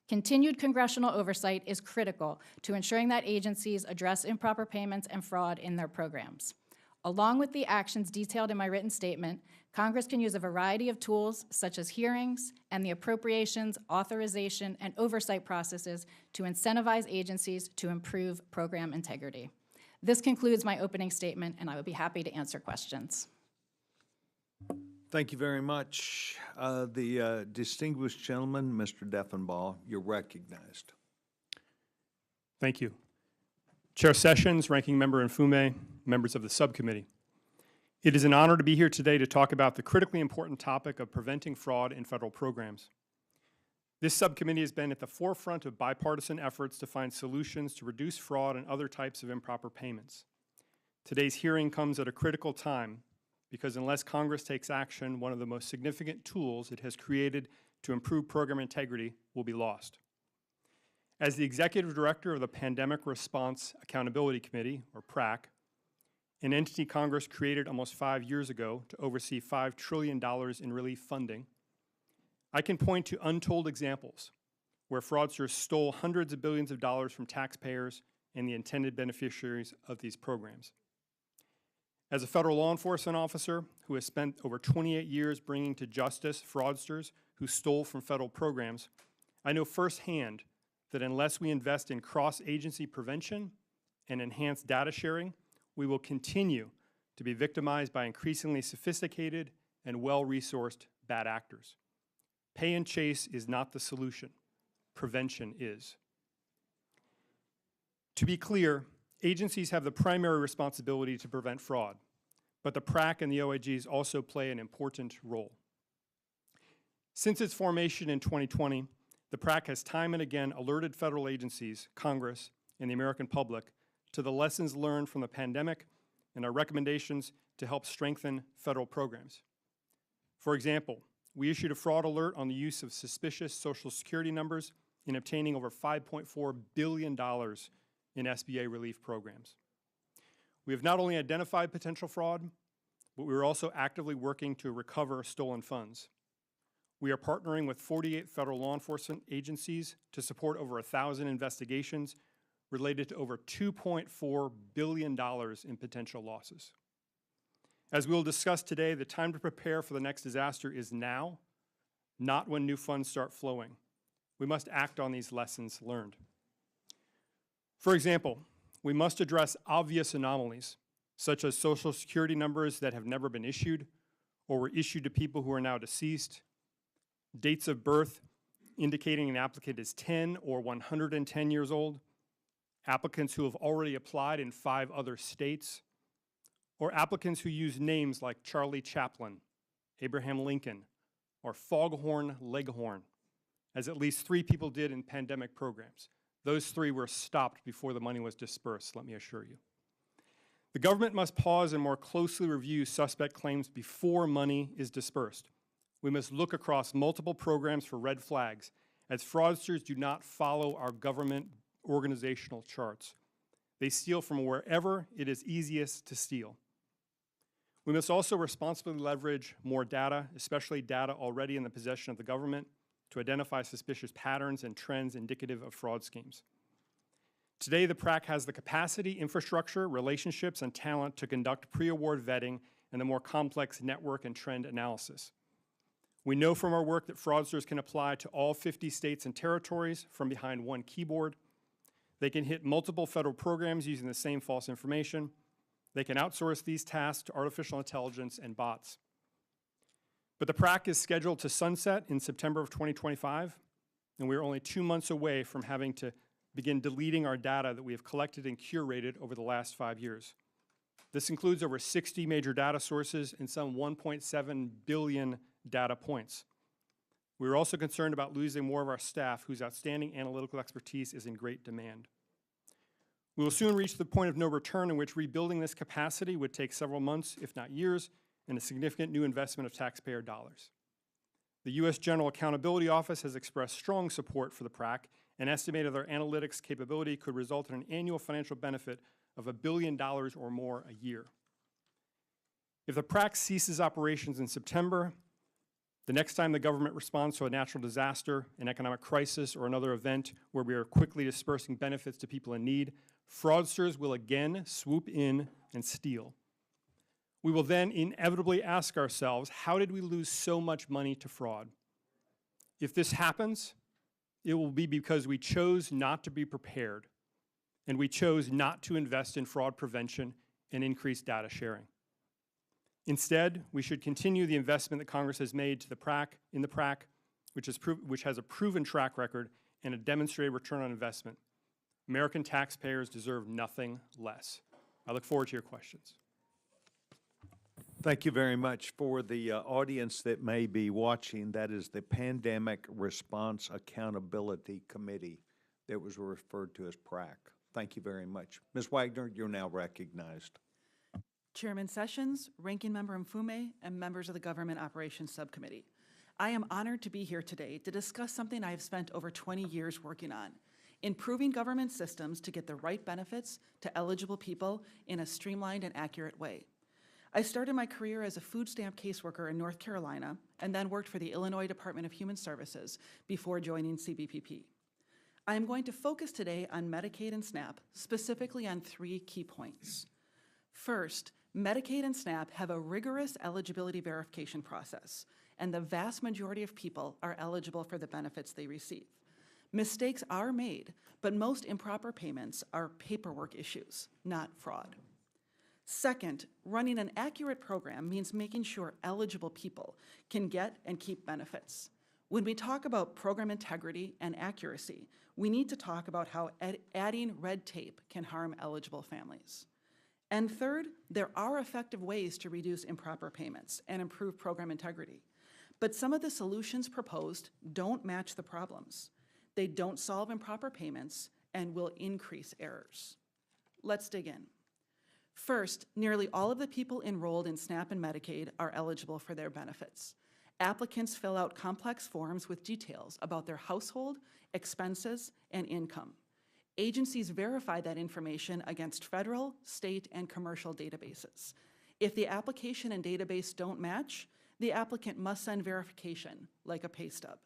Continued congressional oversight is critical to ensuring that agencies address improper payments and fraud in their programs. Along with the actions detailed in my written statement, Congress can use a variety of tools such as hearings and the appropriations, authorization, and oversight processes to incentivize agencies to improve program integrity. This concludes my opening statement, and I would be happy to answer questions. Thank you very much. The distinguished gentleman, Mr. Deffenbaugh, you're recognized. Thank you. Chair Sessions, Ranking Member Mfume, members of the subcommittee. It is an honor to be here today to talk about the critically important topic of preventing fraud in federal programs. This subcommittee has been at the forefront of bipartisan efforts to find solutions to reduce fraud and other types of improper payments. Today's hearing comes at a critical time because unless Congress takes action, one of the most significant tools it has created to improve program integrity will be lost. As the Executive Director of the Pandemic Response Accountability Committee, or PRAC, an entity Congress created almost 5 years ago to oversee $5 trillion in relief funding, I can point to untold examples where fraudsters stole hundreds of billions of dollars from taxpayers and the intended beneficiaries of these programs. As a federal law enforcement officer who has spent over 28 years bringing to justice fraudsters who stole from federal programs, I know firsthand that unless we invest in cross-agency prevention and enhanced data sharing, we will continue to be victimized by increasingly sophisticated and well-resourced bad actors. Pay and chase is not the solution. Prevention is. To be clear, agencies have the primary responsibility to prevent fraud, but the PRAC and the OIGs also play an important role. Since its formation in 2020, the PRAC has time and again alerted federal agencies, Congress, and the American public to the lessons learned from the pandemic and our recommendations to help strengthen federal programs. For example, we issued a fraud alert on the use of suspicious Social Security numbers in obtaining over $5.4 billion in SBA relief programs. We have not only identified potential fraud, but we are also actively working to recover stolen funds. We are partnering with 48 federal law enforcement agencies to support over 1,000 investigations related to over $2.4 billion in potential losses. As we will discuss today, the time to prepare for the next disaster is now, not when new funds start flowing. We must act on these lessons learned. For example, we must address obvious anomalies, such as Social Security numbers that have never been issued or were issued to people who are now deceased, dates of birth indicating an applicant is 10 or 110 years old, applicants who have already applied in 5 other states, or applicants who use names like Charlie Chaplin, Abraham Lincoln, or Foghorn Leghorn, as at least 3 people did in pandemic programs. Those 3 were stopped before the money was dispersed, let me assure you. The government must pause and more closely review suspect claims before money is dispersed. We must look across multiple programs for red flags, as fraudsters do not follow our government organizational charts. They steal from wherever it is easiest to steal. We must also responsibly leverage more data, especially data already in the possession of the government, to identify suspicious patterns and trends indicative of fraud schemes. Today, the PRAC has the capacity, infrastructure, relationships, and talent to conduct pre-award vetting and the more complex network and trend analysis. We know from our work that fraudsters can apply to all 50 states and territories from behind one keyboard. They can hit multiple federal programs using the same false information. They can outsource these tasks to artificial intelligence and bots. But the PRAC is scheduled to sunset in September of 2025, and we are only 2 months away from having to begin deleting our data that we have collected and curated over the last 5 years. This includes over 60 major data sources and some 1.7 billion data points. We are also concerned about losing more of our staff whose outstanding analytical expertise is in great demand. We will soon reach the point of no return in which rebuilding this capacity would take several months, if not years, and a significant new investment of taxpayer dollars. The U.S. General Accountability Office has expressed strong support for the PRAC and estimated their analytics capability could result in an annual financial benefit of $1 billion or more a year. If the PRAC ceases operations in September, the next time the government responds to a natural disaster, an economic crisis, or another event where we are quickly dispersing benefits to people in need, fraudsters will again swoop in and steal. We will then inevitably ask ourselves, how did we lose so much money to fraud? If this happens, it will be because we chose not to be prepared, and we chose not to invest in fraud prevention and increase data sharing. Instead, we should continue the investment that Congress has made to the PRAC, which has a proven track record and a demonstrated return on investment. American taxpayers deserve nothing less. I look forward to your questions. Thank you very much. For the audience that may be watching, that is the Pandemic Response Accountability Committee that was referred to as PRAC. Thank you very much. Ms. Wagner, you're now recognized. Chairman Sessions, Ranking Member Mfume, and members of the Government Operations Subcommittee. I am honored to be here today to discuss something I have spent over 20 years working on, improving government systems to get the right benefits to eligible people in a streamlined and accurate way. I started my career as a food stamp caseworker in North Carolina and then worked for the Illinois Department of Human Services before joining CBPP. I am going to focus today on Medicaid and SNAP, specifically on 3 key points. First, Medicaid and SNAP have a rigorous eligibility verification process, and the vast majority of people are eligible for the benefits they receive. Mistakes are made, but most improper payments are paperwork issues, not fraud. Second, running an accurate program means making sure eligible people can get and keep benefits. When we talk about program integrity and accuracy, we need to talk about how adding red tape can harm eligible families. And third, there are effective ways to reduce improper payments and improve program integrity. But some of the solutions proposed don't match the problems. They don't solve improper payments and will increase errors. Let's dig in. First, nearly all of the people enrolled in SNAP and Medicaid are eligible for their benefits. Applicants fill out complex forms with details about their household, expenses, and income. Agencies verify that information against federal, state, and commercial databases. If the application and database don't match, the applicant must send verification, like a pay stub.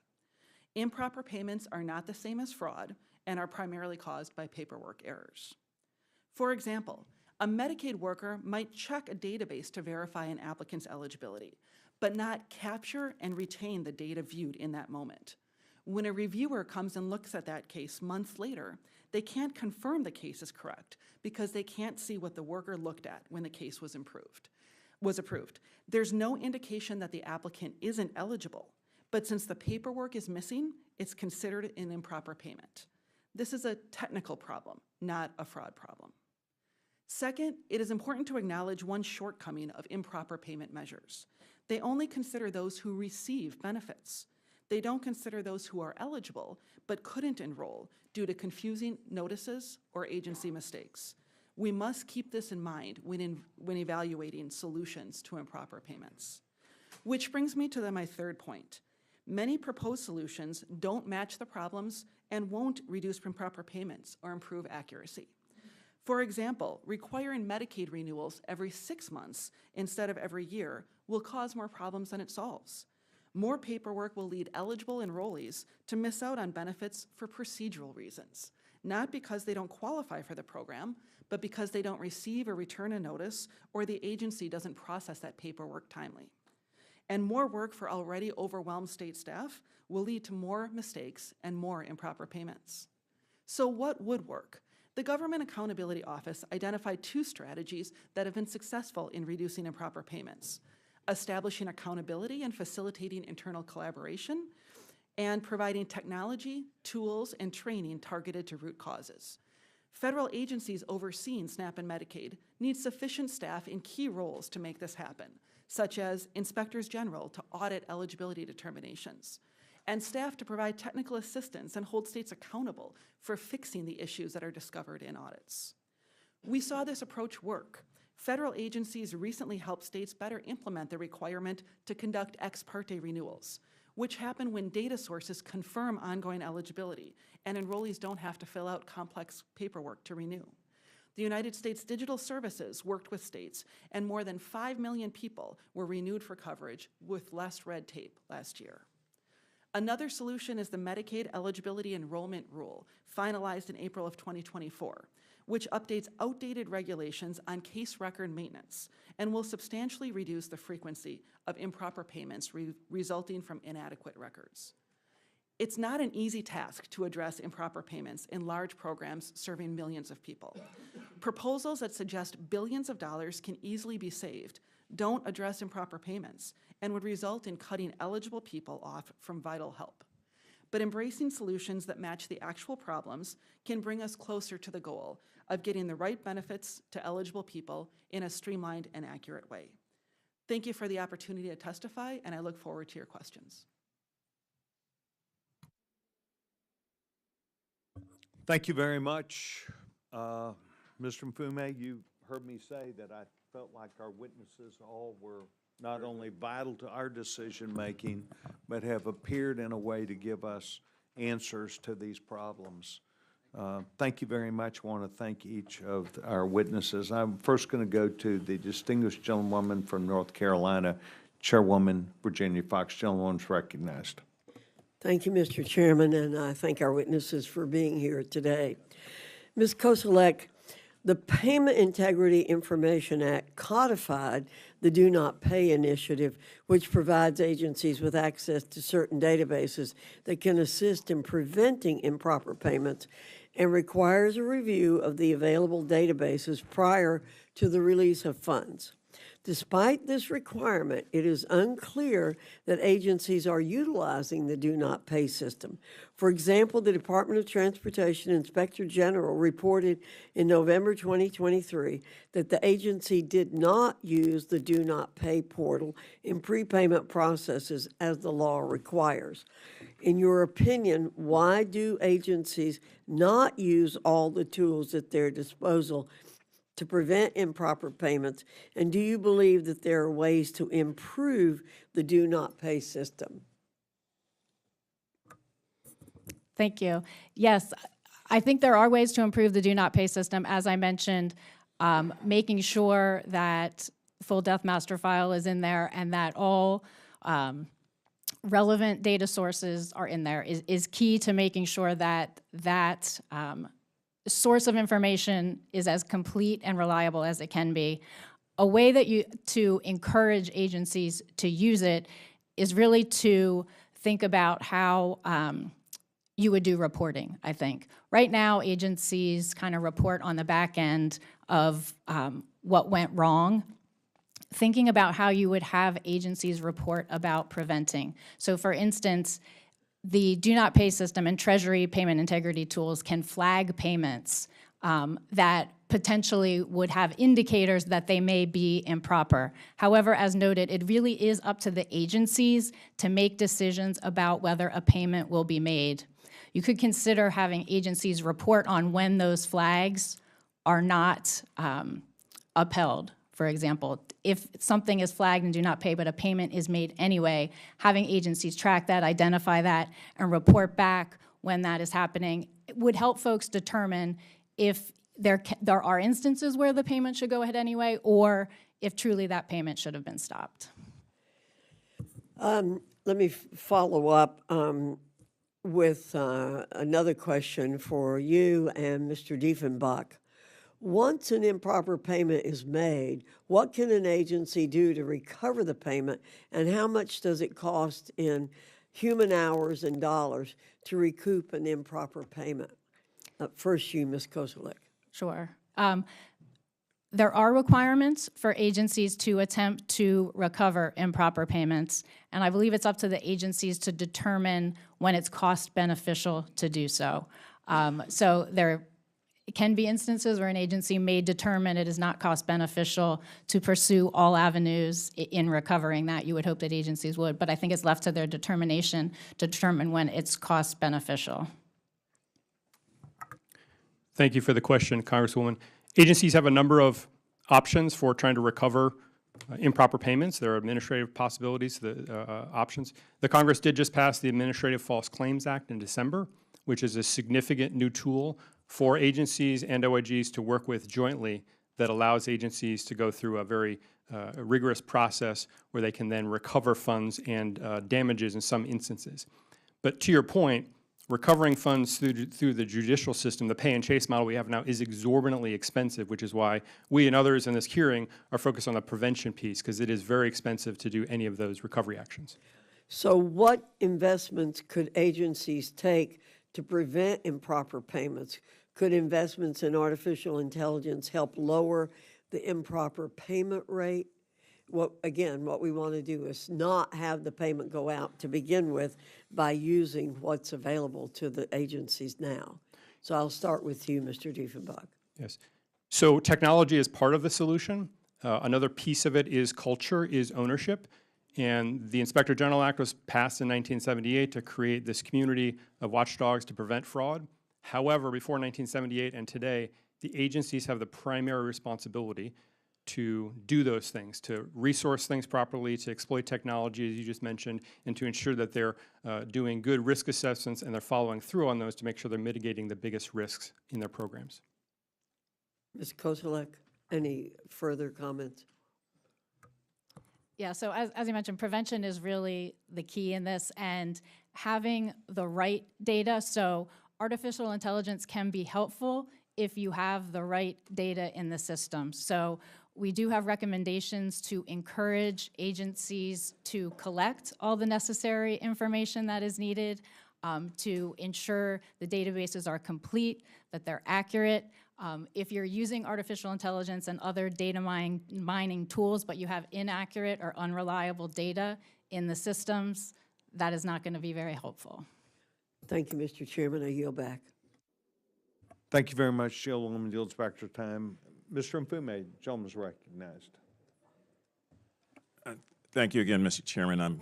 Improper payments are not the same as fraud and are primarily caused by paperwork errors. For example, a Medicaid worker might check a database to verify an applicant's eligibility, but not capture and retain the data viewed in that moment. When a reviewer comes and looks at that case months later, they can't confirm the case is correct because they can't see what the worker looked at when the case was approved. There's no indication that the applicant isn't eligible, but since the paperwork is missing, it's considered an improper payment. This is a technical problem, not a fraud problem. Second, it is important to acknowledge one shortcoming of improper payment measures. They only consider those who receive benefits. They don't consider those who are eligible but couldn't enroll due to confusing notices or agency mistakes. We must keep this in mind when evaluating solutions to improper payments. Which brings me to my third point. Many proposed solutions don't match the problems and won't reduce improper payments or improve accuracy. For example, requiring Medicaid renewals every 6 months instead of every year will cause more problems than it solves. More paperwork will lead eligible enrollees to miss out on benefits for procedural reasons, not because they don't qualify for the program, but because they don't receive or return a notice or the agency doesn't process that paperwork timely. And more work for already overwhelmed state staff will lead to more mistakes and more improper payments. So what would work? The Government Accountability Office identified 2 strategies that have been successful in reducing improper payments: establishing accountability and facilitating internal collaboration, and providing technology, tools, and training targeted to root causes. Federal agencies overseeing SNAP and Medicaid need sufficient staff in key roles to make this happen, such as inspectors general to audit eligibility determinations, and staff to provide technical assistance and hold states accountable for fixing the issues that are discovered in audits. We saw this approach work. Federal agencies recently helped states better implement the requirement to conduct ex parte renewals, which happen when data sources confirm ongoing eligibility and enrollees don't have to fill out complex paperwork to renew. The United States Digital Services worked with states, and more than 5 million people were renewed for coverage with less red tape last year. Another solution is the Medicaid Eligibility Enrollment Rule, finalized in April of 2024, which updates outdated regulations on case record maintenance and will substantially reduce the frequency of improper payments resulting from inadequate records. It's not an easy task to address improper payments in large programs serving millions of people. Proposals that suggest billions of dollars can easily be saved don't address improper payments and would result in cutting eligible people off from vital help. but embracing solutions that match the actual problems can bring us closer to the goal of getting the right benefits to eligible people in a streamlined and accurate way. Thank you for the opportunity to testify, and I look forward to your questions. Thank you very much. Mr. Mfume, you heard me say that I felt like our witnesses all were not only vital to our decision-making, but have appeared in a way to give us answers to these problems. Thank you very much. I want to thank each of our witnesses. I'm first going to go to the distinguished gentlewoman from North Carolina, Chairwoman Virginia Fox. Gentlewoman's recognized. Thank you, Mr. Chairman, and I thank our witnesses for being here today. Ms. Koselleck, the Payment Integrity Information Act codified the Do Not Pay initiative, which provides agencies with access to certain databases that can assist in preventing improper payments and requires a review of the available databases prior to the release of funds. Despite this requirement, it is unclear that agencies are utilizing the Do Not Pay system. For example, the Department of Transportation Inspector General reported in November 2023 that the agency did not use the Do Not Pay portal in prepayment processes as the law requires. In your opinion, why do agencies not use all the tools at their disposal to prevent improper payments, and do you believe that there are ways to improve the Do Not Pay system? Thank you. Yes, I think there are ways to improve the Do Not Pay system. As I mentioned, making sure that full death master file is in there and that all relevant data sources are in there is key to making sure that that source of information is as complete and reliable as it can be. A way that to encourage agencies to use it is really to think about how you would do reporting, I think. Right now, agencies kind of report on the back end of what went wrong. Thinking about how you would have agencies report about preventing. So for instance, the Do Not Pay system and Treasury payment integrity tools can flag payments that potentially would have indicators that they may be improper. However, as noted, it really is up to the agencies to make decisions about whether a payment will be made. You could consider having agencies report on when those flags are not upheld. For example, if something is flagged and Do Not Pay, but a payment is made anyway, having agencies track that, identify that, and report back when that is happening would help folks determine if there are instances where the payment should go ahead anyway, or if truly that payment should have been stopped. Let me follow up with another question for you and Mr. Diefenbach. Once an improper payment is made, what can an agency do to recover the payment, and how much does it cost in human hours and dollars to recoup an improper payment? First you, Ms. Koselleck. Sure. There are requirements for agencies to attempt to recover improper payments, and I believe it's up to the agencies to determine when it's cost beneficial to do so. So there can be instances where an agency may determine it is not cost beneficial to pursue all avenues in recovering that. You would hope that agencies would, but I think it's left to their determination to determine when it's cost beneficial. Thank you for the question, Congresswoman. Agencies have a number of options for trying to recover improper payments. There are administrative possibilities, options. The Congress did just pass the Administrative False Claims Act in December, which is a significant new tool for agencies and OIGs to work with jointly that allows agencies to go through a very rigorous process where they can then recover funds and damages in some instances. But to your point, recovering funds through the judicial system, the pay and chase model we have now, is exorbitantly expensive, which is why we and others in this hearing are focused on the prevention piece, because it is very expensive to do any of those recovery actions. So what investments could agencies take to prevent improper payments? Could investments in artificial intelligence help lower the improper payment rate? what we want to do is not have the payment go out to begin with by using what's available to the agencies now. So I'll start with you, Mr. Diefenbach. Yes. So technology is part of the solution. Another piece of it is culture, is ownership. And the Inspector General Act was passed in 1978 to create this community of watchdogs to prevent fraud. However, before 1978 and today, the agencies have the primary responsibility to do those things, to resource things properly, to exploit technology, as you just mentioned, and to ensure that they're doing good risk assessments and they're following through on those to make sure they're mitigating the biggest risks in their programs. Ms. Koselleck, any further comments? Yeah, so as you mentioned, prevention is really the key in this, and having the right data. So artificial intelligence can be helpful if you have the right data in the system. So we do have recommendations to encourage agencies to collect all the necessary information that is needed, to ensure the databases are complete, that they're accurate. If you're using artificial intelligence and other data mining tools, but you have inaccurate or unreliable data in the systems, that is not going to be very helpful. Thank you, Mr. Chairman. I yield back. Thank you very much, Chairwoman. Yields back to time. Mr. Mfume, gentleman is recognized. Thank you again, Mr. Chairman. I've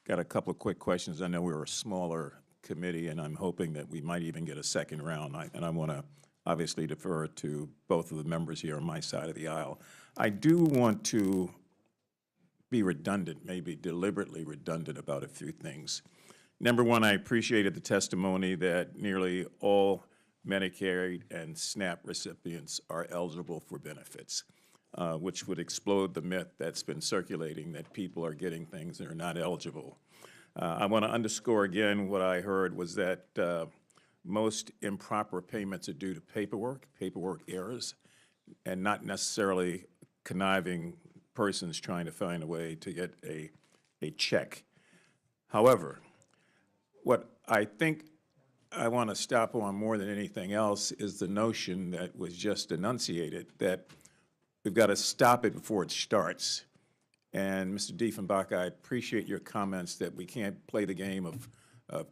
got a couple of quick questions. I know we're a smaller committee, and I'm hoping that we might even get a second round. And I want to obviously defer to both of the members here on my side of the aisle. I do want to be redundant, maybe deliberately redundant about a few things. Number one, I appreciated the testimony that nearly all Medicare and SNAP recipients are eligible for benefits, which would explode the myth that's been circulating that people are getting things that are not eligible. I want to underscore again what I heard was that most improper payments are due to paperwork errors, and not necessarily conniving persons trying to find a way to get a check. However, what I think I want to stop on more than anything else is the notion that was just enunciated, that we've got to stop it before it starts. And Mr. Diefenbach, I appreciate your comments that we can't play the game of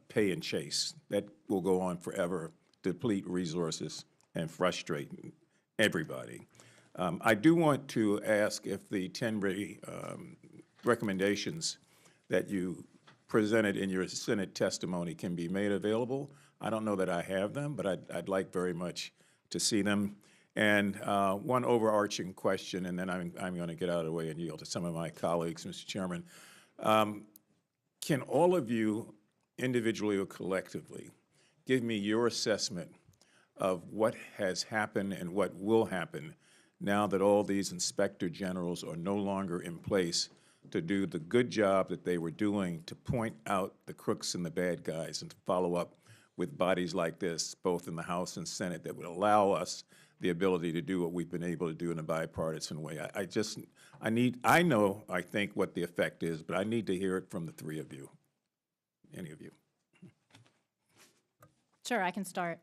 pay and chase. That will go on forever, deplete resources, and frustrate everybody. I do want to ask if the 10 recommendations that you presented in your Senate testimony can be made available. I don't know that I have them, but I'd like very much to see them. And one overarching question, and then I'm going to get out of the way and yield to some of my colleagues, Mr. Chairman. Can all of you, individually or collectively, give me your assessment of what has happened and what will happen now that all these inspector generals are no longer in place to do the good job that they were doing to point out the crooks and the bad guys and to follow up with bodies like this, both in the House and Senate, that would allow us the ability to do what we've been able to do in a bipartisan way. I think what the effect is, but I need to hear it from the three of you, any of you. Sure, I can start.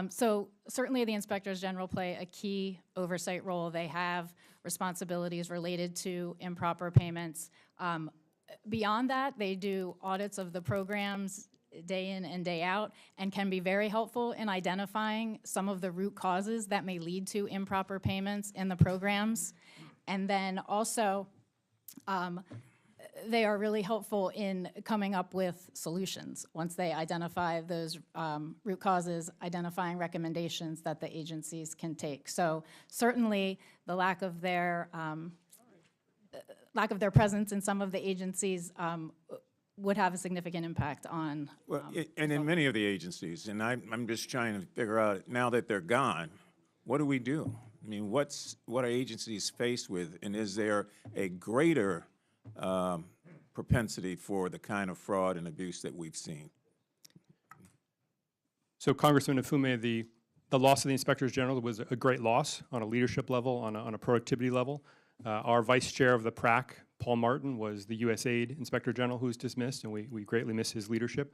So certainly the inspectors general play a key oversight role. They have responsibilities related to improper payments. Beyond that, they do audits of the programs day in and day out and can be very helpful in identifying some of the root causes that may lead to improper payments in the programs. And then also, they are really helpful in coming up with solutions once they identify those root causes, identifying recommendations that the agencies can take. So certainly the lack of their presence in some of the agencies would have a significant impact on. And in many of the agencies, and I'm just trying to figure out, now that they're gone, what do we do? I mean, what are agencies faced with, and is there a greater propensity for the kind of fraud and abuse that we've seen? So Congressman Mfume, the loss of the inspectors general was a great loss on a leadership level, on a productivity level. Our vice chair of the PRAC, Paul Martin, was the USAID inspector general who was dismissed, and we greatly miss his leadership.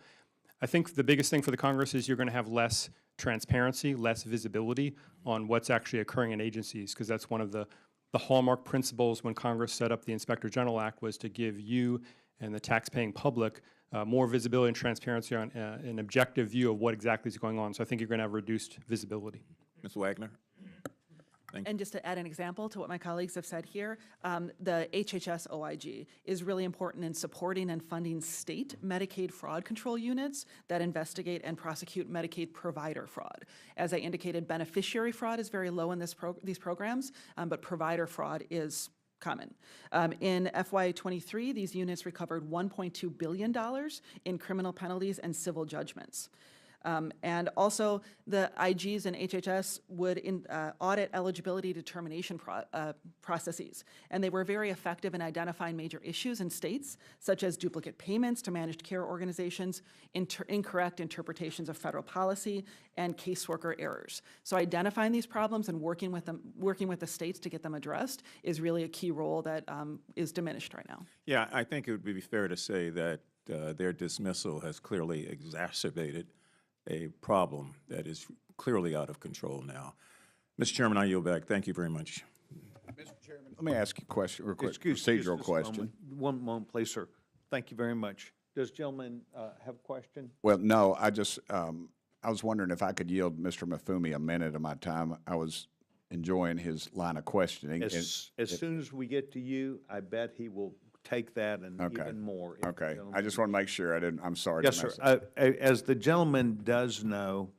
I think the biggest thing for the Congress is you're going to have less transparency, less visibility on what's actually occurring in agencies, because that's one of the the hallmark principles when Congress set up the Inspector General Act was to give you and the taxpaying public more visibility and transparency on an objective view of what exactly is going on. So I think you're going to have reduced visibility. Ms. Wagner? And just to add an example to what my colleagues have said here, the HHS OIG is really important in supporting and funding state Medicaid fraud control units that investigate and prosecute Medicaid provider fraud. As I indicated, beneficiary fraud is very low in these programs, but provider fraud is common. In FY23, these units recovered $1.2 billion in criminal penalties and civil judgments. And also, the IGs and HHS would audit eligibility determination processes. And they were very effective in identifying major issues in states, such as duplicate payments to managed care organizations, incorrect interpretations of federal policy, and caseworker errors. So identifying these problems and working with the states to get them addressed is really a key role that is diminished right now. Yeah, I think it would be fair to say that their dismissal has clearly exacerbated a problem that is clearly out of control now. Mr. Chairman, I yield back. Thank you very much. Mr. Chairman, let me ask you a question, real quick, Excuse procedural question. One moment, please, sir. Thank you very much. Does gentleman have a question? Well, no, I was wondering if I could yield Mr. Mafumi a minute of my time. I was enjoying his line of questioning. As soon as we get to you, I bet he will take that and even more. Okay, I just want to make sure I'm sorry. Yes, sir. As the gentleman does know,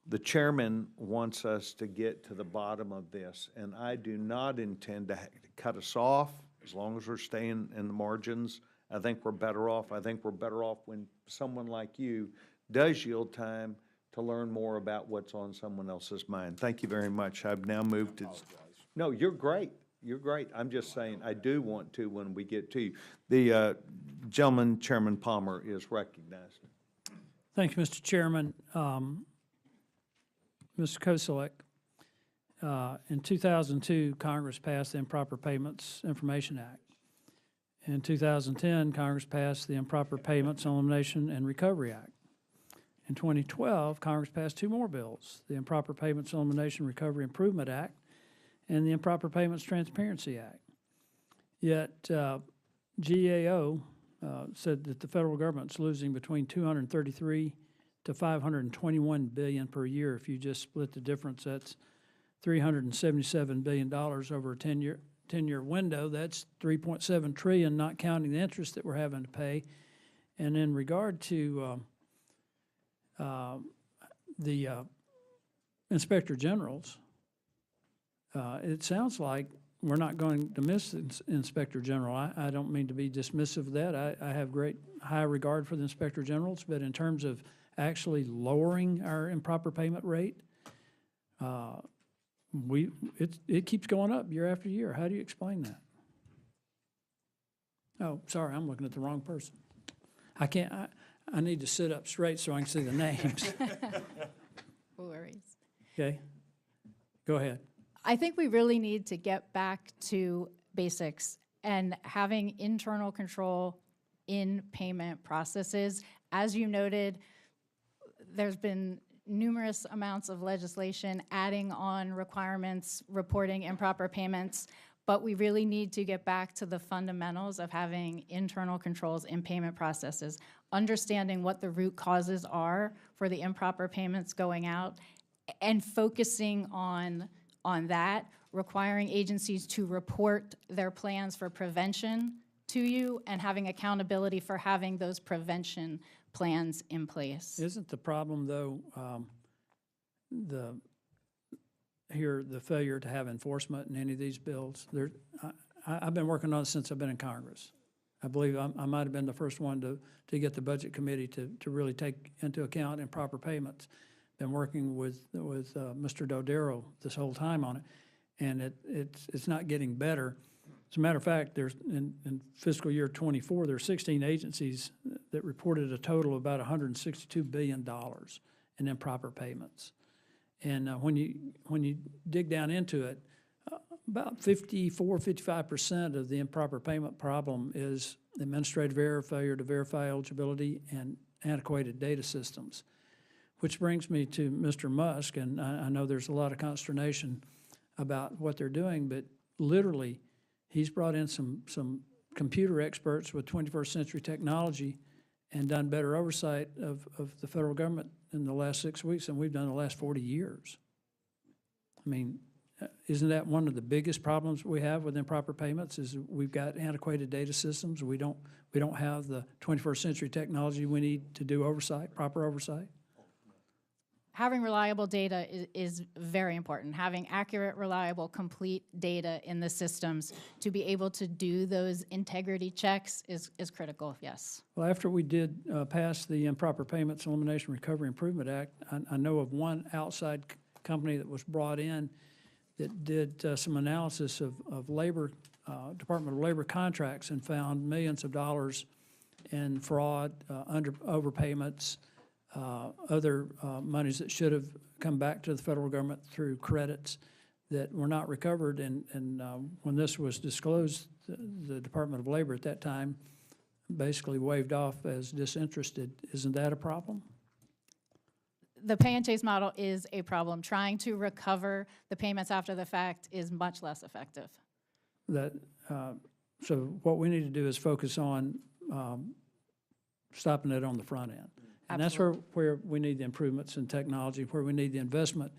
the chairman wants us to get to the bottom of this, and I do not intend to cut us off as long as we're staying in the margins. I think we're better off. I think we're better off when someone like you does yield time to learn more about what's on someone else's mind. Thank you very much. I've now moved to. No, you're great. You're great. I'm just saying I do want to when we get to you. The gentleman, Chairman Palmer, is recognized. Thank you, Mr. Chairman. Mr. Koselleck, in 2002, Congress passed the Improper Payments Information Act. In 2010, Congress passed the Improper Payments Elimination and Recovery Act. In 2012, Congress passed two more bills, the Improper Payments Elimination Recovery Improvement Act and the Improper Payments Transparency Act. Yet GAO said that the federal government's losing between $233 to $521 billion per year. If you just split the difference, that's $377 billion over a 10-year window. That's $3.7 trillion, not counting the interest that we're having to pay. And in regard to the Inspector Generals, it sounds like we're not going to miss the Inspector General. I don't mean to be dismissive of that. I have high regard for the Inspector Generals, but in terms of actually lowering our improper payment rate, it keeps going up year after year. How do you explain that? Oh, sorry, I'm looking at the wrong person. I can't. I need to sit up straight so I can see the names. No worries. Okay, go ahead. I think we really need to get back to basics and having internal control in payment processes. As you noted, there's been numerous amounts of legislation adding on requirements, reporting improper payments, but we really need to get back to the fundamentals of having internal controls in payment processes, understanding what the root causes are for the improper payments going out, and focusing on that, requiring agencies to report their plans for prevention to you, and having accountability for having those prevention plans in place. Isn't the problem, though, the failure to have enforcement in any of these bills? I've been working on it since I've been in Congress. I believe I might have been the first one to get the Budget Committee to really take into account improper payments. Been working with Mr. Dodaro this whole time on it, and it's not getting better. As a matter of fact, there's in fiscal year 24, there are 16 agencies that reported a total of about $162 billion in improper payments. And when you dig down into it, about 55% of the improper payment problem is administrative error, failure to verify eligibility, and antiquated data systems. Which brings me to Mr. Musk, and I know there's a lot of consternation about what they're doing, but literally, he's brought in some computer experts with 21st century technology and done better oversight of the federal government in the last 6 weeks than we've done in the last 40 years. I mean, isn't that one of the biggest problems we have with improper payments is we've got antiquated data systems. We don't have the 21st century technology we need to do oversight, proper oversight. Having reliable data is very important. Having accurate, reliable, complete data in the systems to be able to do those integrity checks is critical, yes. Well, after we did pass the Improper Payments Elimination Recovery Improvement Act, I know of one outside company that was brought in that did some analysis of labor, Department of Labor contracts and found millions of dollars in fraud, overpayments, other monies that should have come back to the federal government through credits that were not recovered. And when this was disclosed, the Department of Labor at that time basically waved off as disinterested. Isn't that a problem? The pay and chase model is a problem. Trying to recover the payments after the fact is much less effective. So what we need to do is focus on stopping it on the front end. And that's where we need the improvements in technology, where we need the investment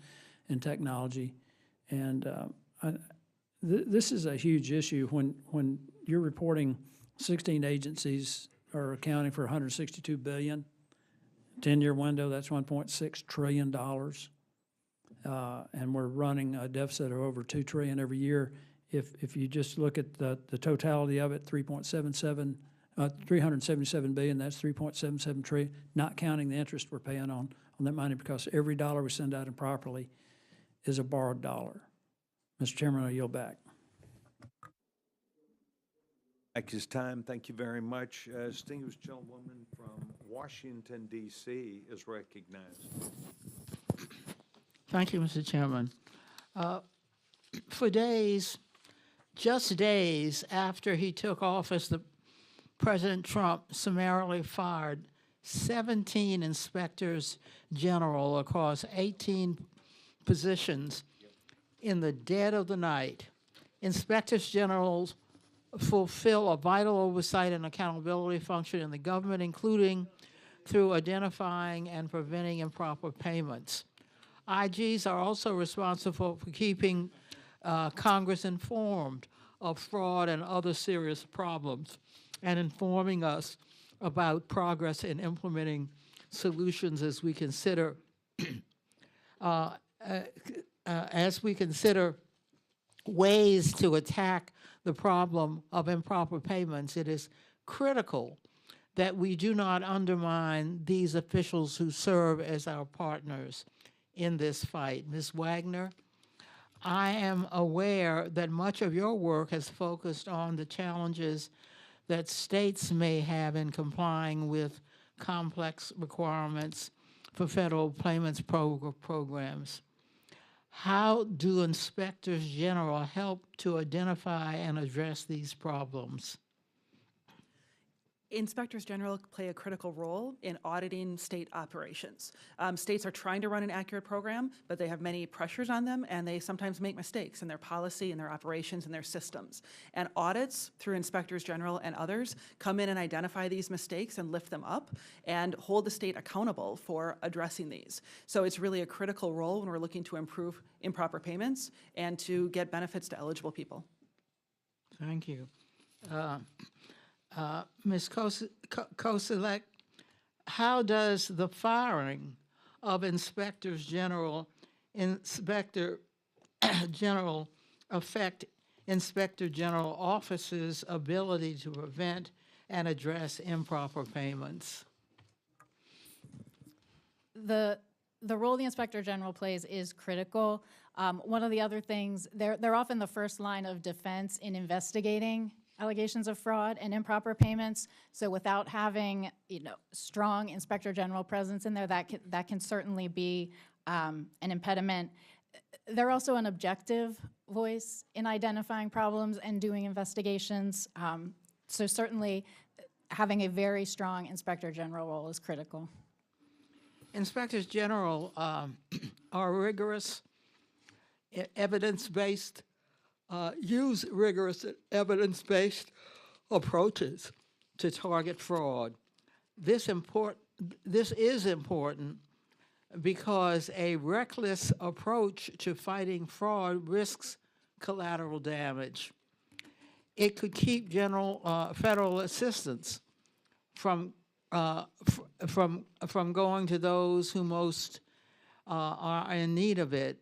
in technology. And this is a huge issue when you're reporting 16 agencies are accounting for $162 billion. 10-year window, that's $1.6 trillion. And we're running a deficit of over $2 trillion every year. If you just look at the totality of it, 377 billion, that's 3.77 trillion, not counting the interest we're paying on that money, because every dollar we send out improperly is a borrowed dollar. Mr. Chairman, I yield back. At this time, thank you very much. Distinguished gentlewoman from Washington, D.C. is recognized. Thank you, Mr. Chairman. For days, just days after he took office, President Trump summarily fired 17 inspectors general across 18 positions in the dead of the night. Inspectors generals fulfill a vital oversight and accountability function in the government, including through identifying and preventing improper payments. IGs are also responsible for keeping Congress informed of fraud and other serious problems, and informing us about progress in implementing solutions as we consider ways to attack the problem of improper payments. It is critical that we do not undermine these officials who serve as our partners in this fight. Ms. Wagner, I am aware that much of your work has focused on the challenges that states may have in complying with complex requirements for federal payments programs. How do inspectors general help to identify and address these problems? Inspectors general play a critical role in auditing state operations. States are trying to run an accurate program, but they have many pressures on them, and they sometimes make mistakes in their policy, in their operations, and their systems. And audits through inspectors general and others come in and identify these mistakes and lift them up and hold the state accountable for addressing these. So it's really a critical role when we're looking to improve improper payments and to get benefits to eligible people. Thank you. Ms. Koselleck, how does the firing of inspectors general affect Inspector General Office's ability to prevent and address improper payments? The role the Inspector General plays is critical. One of the other things, they're often the first line of defense in investigating allegations of fraud and improper payments. So without having, strong Inspector General presence in there, that can certainly be an impediment. They're also an objective voice in identifying problems and doing investigations. So certainly having a very strong Inspector General role is critical. Inspectors General are rigorous, evidence-based use rigorous evidence-based approaches to target fraud. This is important because a reckless approach to fighting fraud risks collateral damage. It could keep federal assistance from going to those who most are in need of it.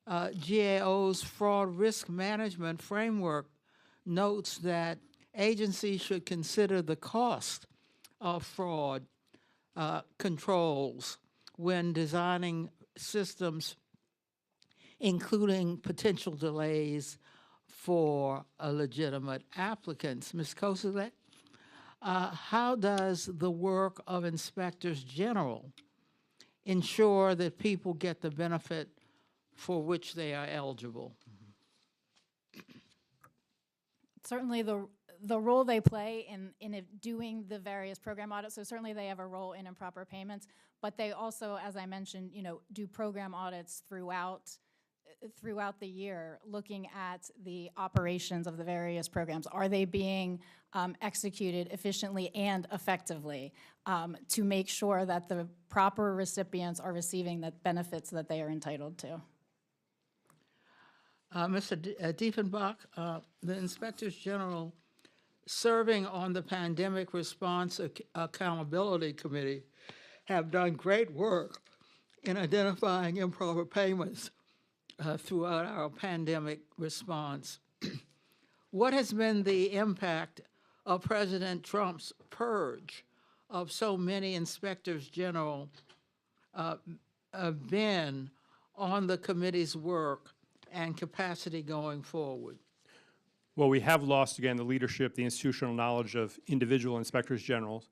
GAO's fraud risk management framework notes that agencies should consider the cost of fraud controls when designing systems, including potential delays for legitimate applicants. Ms. Koselleck, how does the work of inspectors general ensure that people get the benefit for which they are eligible? Certainly the role they play in doing the various program audits, so certainly they have a role in improper payments, but they also, as I mentioned, do program audits throughout the year, looking at the operations of the various programs. Are they being executed efficiently and effectively to make sure that the proper recipients are receiving the benefits that they are entitled to? Mr. Diefenbach, the Inspectors General serving on the Pandemic Response Accountability Committee have done great work in identifying improper payments throughout our pandemic response. What has been the impact of President Trump's purge of so many inspectors general been on the committee's work and capacity going forward? Well, we have lost, again, the leadership, the institutional knowledge of individual inspectors generals,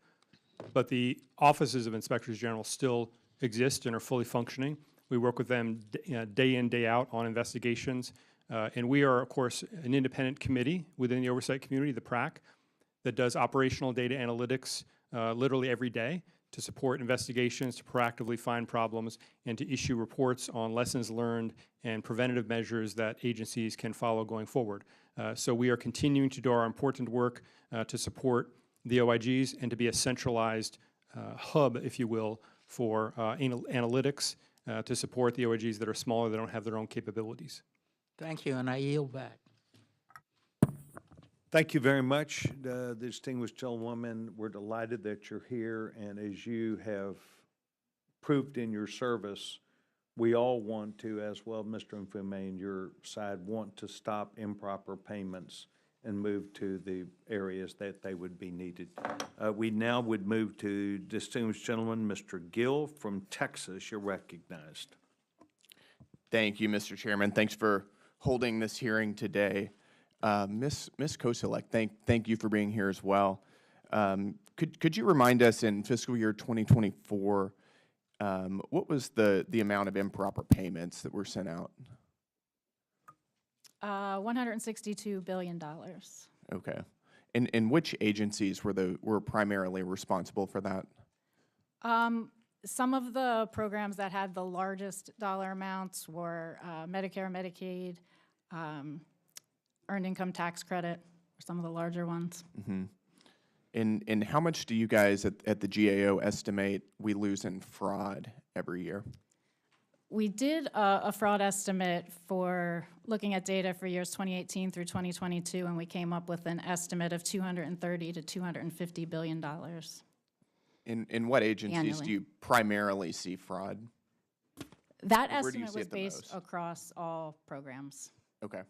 but the offices of inspectors general still exist and are fully functioning. We work with them day in, day out on investigations. And we are, of course, an independent committee within the oversight community, the PRAC, that does operational data analytics literally every day to support investigations, to proactively find problems, and to issue reports on lessons learned and preventative measures that agencies can follow going forward. So we are continuing to do our important work to support the OIGs and to be a centralized hub, if you will, for analytics to support the OIGs that are smaller, that don't have their own capabilities. Thank you, and I yield back. Thank you very much, distinguished gentlewoman. We're delighted that you're here, and as you have proved in your service, we all want to, as well, Mr. Mfume and your side, want to stop improper payments and move to the areas that they would be needed. We now would move to distinguished gentleman, Mr. Gill from Texas. You're recognized. Thank you, Mr. Chairman. Thanks for holding this hearing today. Ms. Koselleck, thank you for being here as well. Could you remind us in fiscal year 2024, what was the amount of improper payments that were sent out? $162 billion. Okay. And which agencies were primarily responsible for that? Some of the programs that had the largest dollar amounts were Medicare, Medicaid, Earned Income Tax Credit, are some of the larger ones. Mm-hmm. And how much do you guys at the GAO estimate we lose in fraud every year? We did a fraud estimate for looking at data for years 2018 through 2022, and we came up with an estimate of $230 to $250 billion. In what agencies annually. do you primarily see fraud? That estimate was based across all programs. Okay.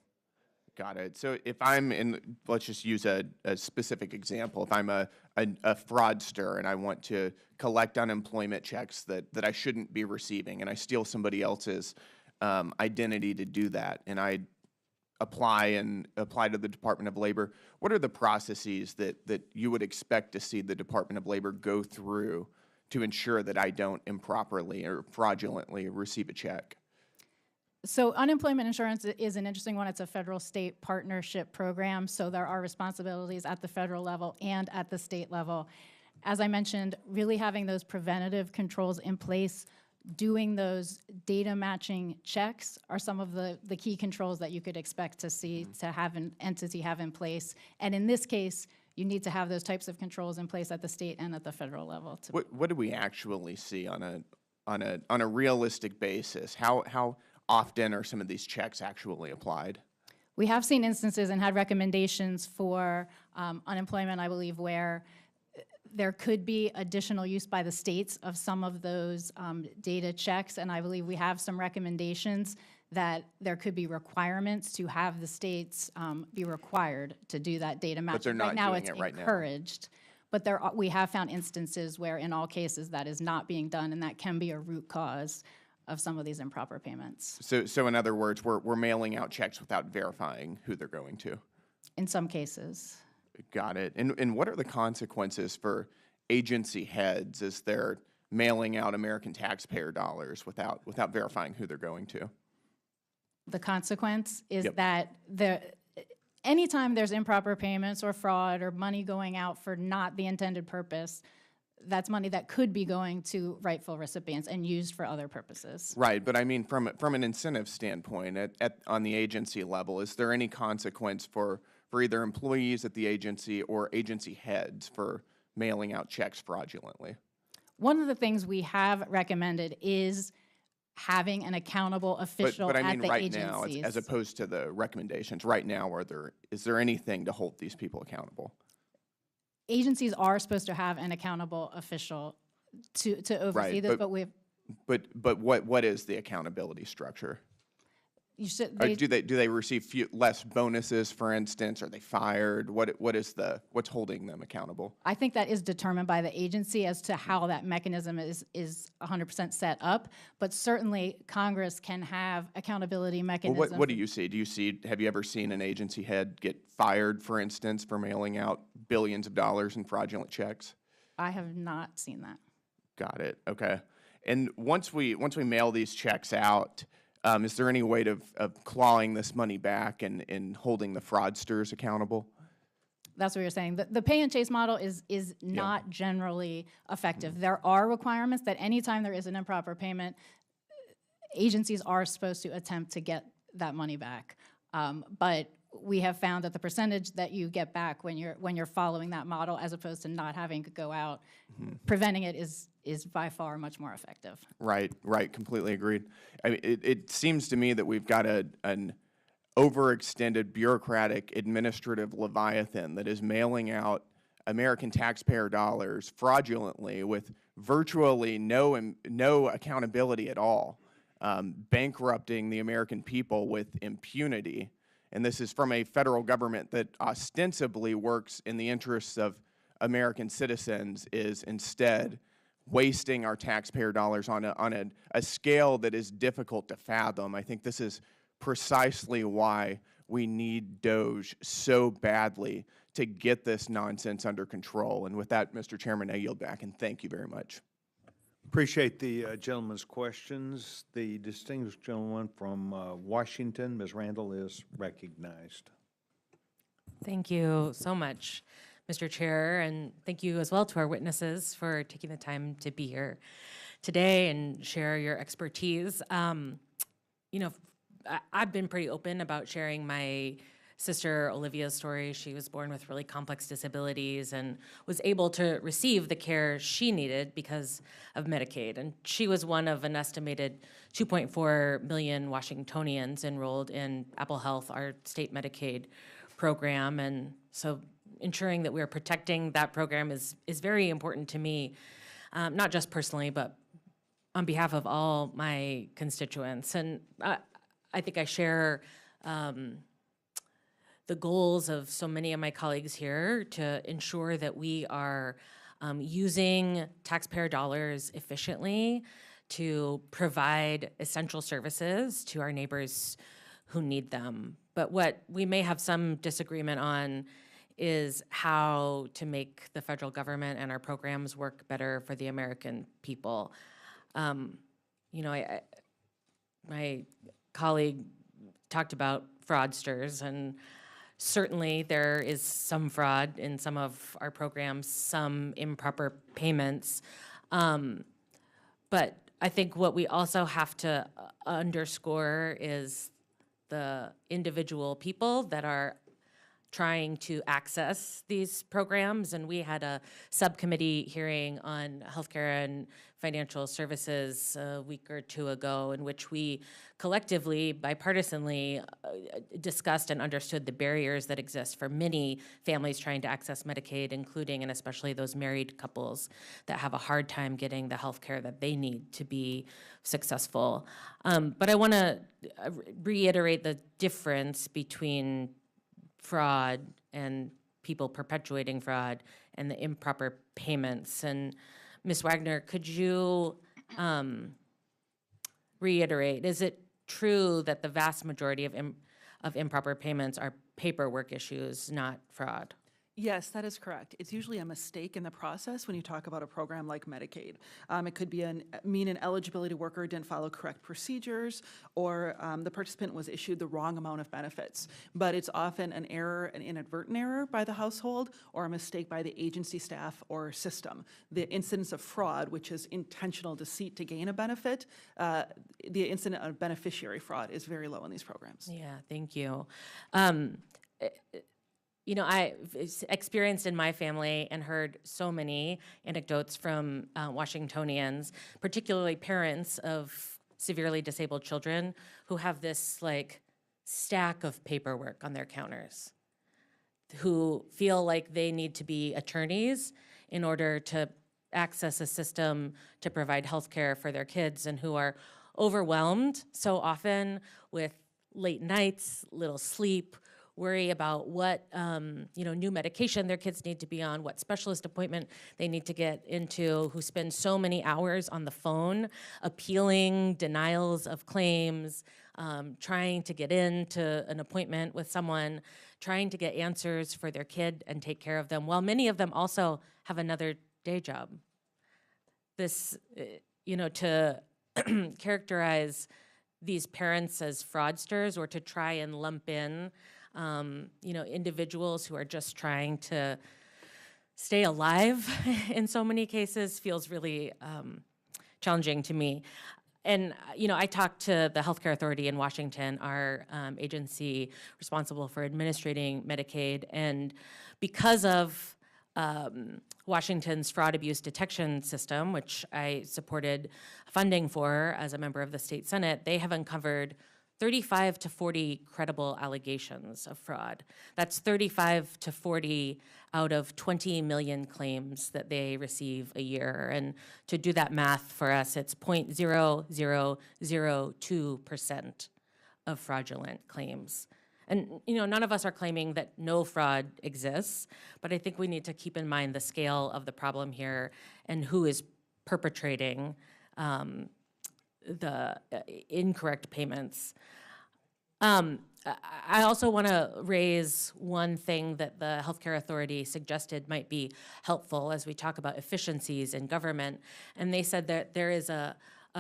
Got it. So if I'm in, let's just use a specific example. If I'm a fraudster and I want to collect unemployment checks that I shouldn't be receiving, and I steal somebody else's identity to do that, and I apply to the Department of Labor, what are the processes that you would expect to see the Department of Labor go through to ensure that I don't improperly or fraudulently receive a check? So unemployment insurance is an interesting one. It's a federal-state partnership program, so there are responsibilities at the federal level and at the state level. As I mentioned, really having those preventative controls in place doing those data matching checks are some of the key controls that you could expect to see to have an entity have in place. And in this case, you need to have those types of controls in place at the state and at the federal level. What do we actually see on a realistic basis? How often are some of these checks actually applied? We have seen instances and had recommendations for unemployment, I believe, where there could be additional use by the states of some of those data checks, and I believe we have some recommendations that there could be requirements to have the states be required to do that data matching. But they're not right now, doing it's it right now. encouraged, but we have found instances where, in all cases, that is not being done, and that can be a root cause of some of these improper payments. So in other words, we're mailing out checks without verifying who they're going to. In some cases. Got it. And what are the consequences for agency heads as they're mailing out American taxpayer dollars without verifying who they're going to? The consequence is that anytime there's improper payments or fraud or money going out for not the intended purpose, that's money that could be going to rightful recipients and used for other purposes. Right, but I mean from an incentive standpoint on the agency level, is there any consequence for either employees at the agency or agency heads for mailing out checks fraudulently? One of the things we have recommended is having an accountable official but I at mean the right agencies. now, as opposed to the recommendations, right now, is there anything to hold these people accountable? Agencies are supposed to have an accountable official to oversee this, but we've... But what is the accountability structure? Do they receive less bonuses, for instance? Are they fired? What's holding them accountable? I think that is determined by the agency as to how that mechanism is 100% set up. But certainly, Congress can have accountability mechanisms. Well, what do you see? Have you ever seen an agency head get fired, for instance, for mailing out billions of dollars in fraudulent checks? I have not seen that. Got it. Okay. And once we mail these checks out, is there any way of clawing this money back and holding the fraudsters accountable? That's what you're saying. The pay and chase model is not generally effective. There are requirements that anytime there is an improper payment, agencies are supposed to attempt to get that money back. But we have found that the percentage that you get back when you're following that model, as opposed to not having to go out, preventing it is by far much more effective. Right, completely agreed. I mean, it seems to me that we've got an overextended bureaucratic administrative leviathan that is mailing out American taxpayer dollars fraudulently with virtually no accountability at all, bankrupting the American people with impunity. And this is from a federal government that ostensibly works in the interests of American citizens, is instead wasting our taxpayer dollars on a scale that is difficult to fathom. I think this is precisely why we need DOJ so badly to get this nonsense under control. And with that, Mr. Chairman, I yield back, and thank you very much. Appreciate the gentleman's questions. The distinguished gentleman from Washington, Ms. Randall, is recognized. Thank you so much, Mr. Chair, and thank you as well to our witnesses for taking the time to be here today and share your expertise. You know, I've been pretty open about sharing my sister Olivia's story. She was born with really complex disabilities and was able to receive the care she needed because of Medicaid. And she was one of an estimated 2.4 million Washingtonians enrolled in Apple Health, our state Medicaid program. And so ensuring that we are protecting that program is very important to me, not just personally, but on behalf of all my constituents. And I think I share the goals of so many of my colleagues here to ensure that we are using taxpayer dollars efficiently to provide essential services to our neighbors who need them. But what we may have some disagreement on is how to make the federal government and our programs work better for the American people. You know, my colleague talked about fraudsters, and certainly there is some fraud in some of our programs, some improper payments. But I think what we also have to underscore is the individual people that are trying to access these programs. And we had a subcommittee hearing on healthcare and financial services a week or two ago, in which we collectively, bipartisanly, discussed and understood the barriers that exist for many families trying to access Medicaid, including and especially those married couples that have a hard time getting the healthcare that they need to be successful. But I want to reiterate the difference between fraud and people perpetuating fraud and the improper payments. And Ms. Wagner, could you reiterate, is it true that the vast majority of improper payments are paperwork issues, not fraud? Yes, that is correct. It's usually a mistake in the process when you talk about a program like Medicaid. It could be mean an eligibility worker didn't follow correct procedures, or the participant was issued the wrong amount of benefits. But it's often an error, an inadvertent error by the household, or a mistake by the agency staff or system. The incidence of fraud, which is intentional deceit to gain a benefit, the incident of beneficiary fraud is very low in these programs. Yeah, thank you. You know, I've experienced in my family and heard so many anecdotes from Washingtonians, particularly parents of severely disabled children, who have this like stack of paperwork on their counters, who feel like they need to be attorneys in order to access a system to provide health care for their kids, and who are overwhelmed so often with late nights, little sleep, worry about what new medication their kids need to be on, what specialist appointment they need to get into, who spend so many hours on the phone appealing denials of claims, trying to get into an appointment with someone, trying to get answers for their kid and take care of them, while many of them also have another day job. This, to characterize these parents as fraudsters, or to try and lump in individuals who are just trying to stay alive in so many cases, feels really challenging to me. And, I talked to the Healthcare Authority in Washington, our agency responsible for administrating Medicaid, and because of Washington's fraud abuse detection system, which I supported funding for as a member of the state Senate, they have uncovered 35 to 40 credible allegations of fraud. That's 35 to 40 out of 20 million claims that they receive a year. And to do that math for us, it's 0.0002% of fraudulent claims. And none of us are claiming that no fraud exists, but I think we need to keep in mind the scale of the problem here and who is perpetrating the incorrect payments. I also want to raise one thing that the Healthcare Authority suggested might be helpful as we talk about efficiencies in government. And they said that there is a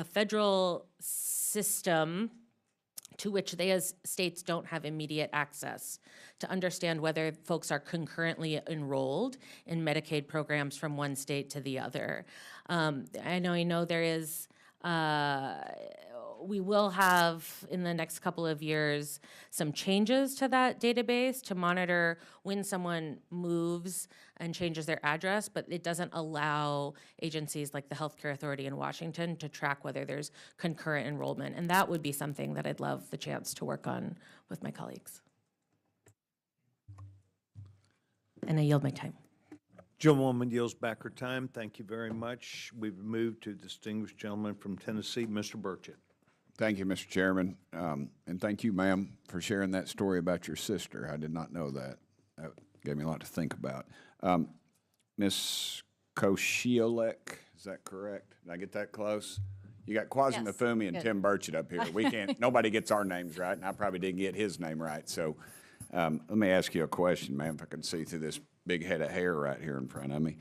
federal system to which they as states don't have immediate access to understand whether folks are concurrently enrolled in Medicaid programs from one state to the other. I know there is, we will have in the next couple of years some changes to that database to monitor when someone moves and changes their address, but it doesn't allow agencies like the Healthcare Authority in Washington to track whether there's concurrent enrollment. And that would be something that I'd love the chance to work on with my colleagues. And I yield my time. Gentlewoman yields back her time. Thank you very much. We've moved to distinguished gentleman from Tennessee, Mr. Burchett. Thank you, Mr. Chairman, and thank you, ma'am, for sharing that story about your sister. I did not know that. That gave me a lot to think about. Ms. Kosciolek, is that correct? Did I get that close? You got Quasi Mafumi and Tim Burchett up here. We can't. Nobody gets our names right, and I probably didn't get his name right. So let me ask you a question, ma'am, if I can see through this big head of hair right here in front of me.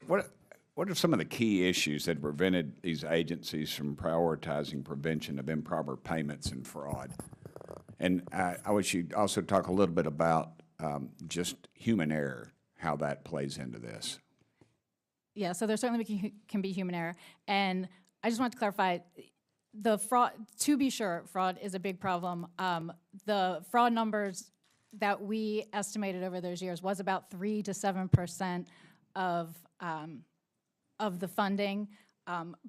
What are some of the key issues that prevented these agencies from prioritizing prevention of improper payments and fraud? And I wish you'd also talk a little bit about just human error, how that plays into this. Yeah, so there certainly can be human error. And I just want to clarify, the fraud, to be sure, fraud is a big problem. The fraud numbers that we estimated over those years was about 3 to 7% of the funding.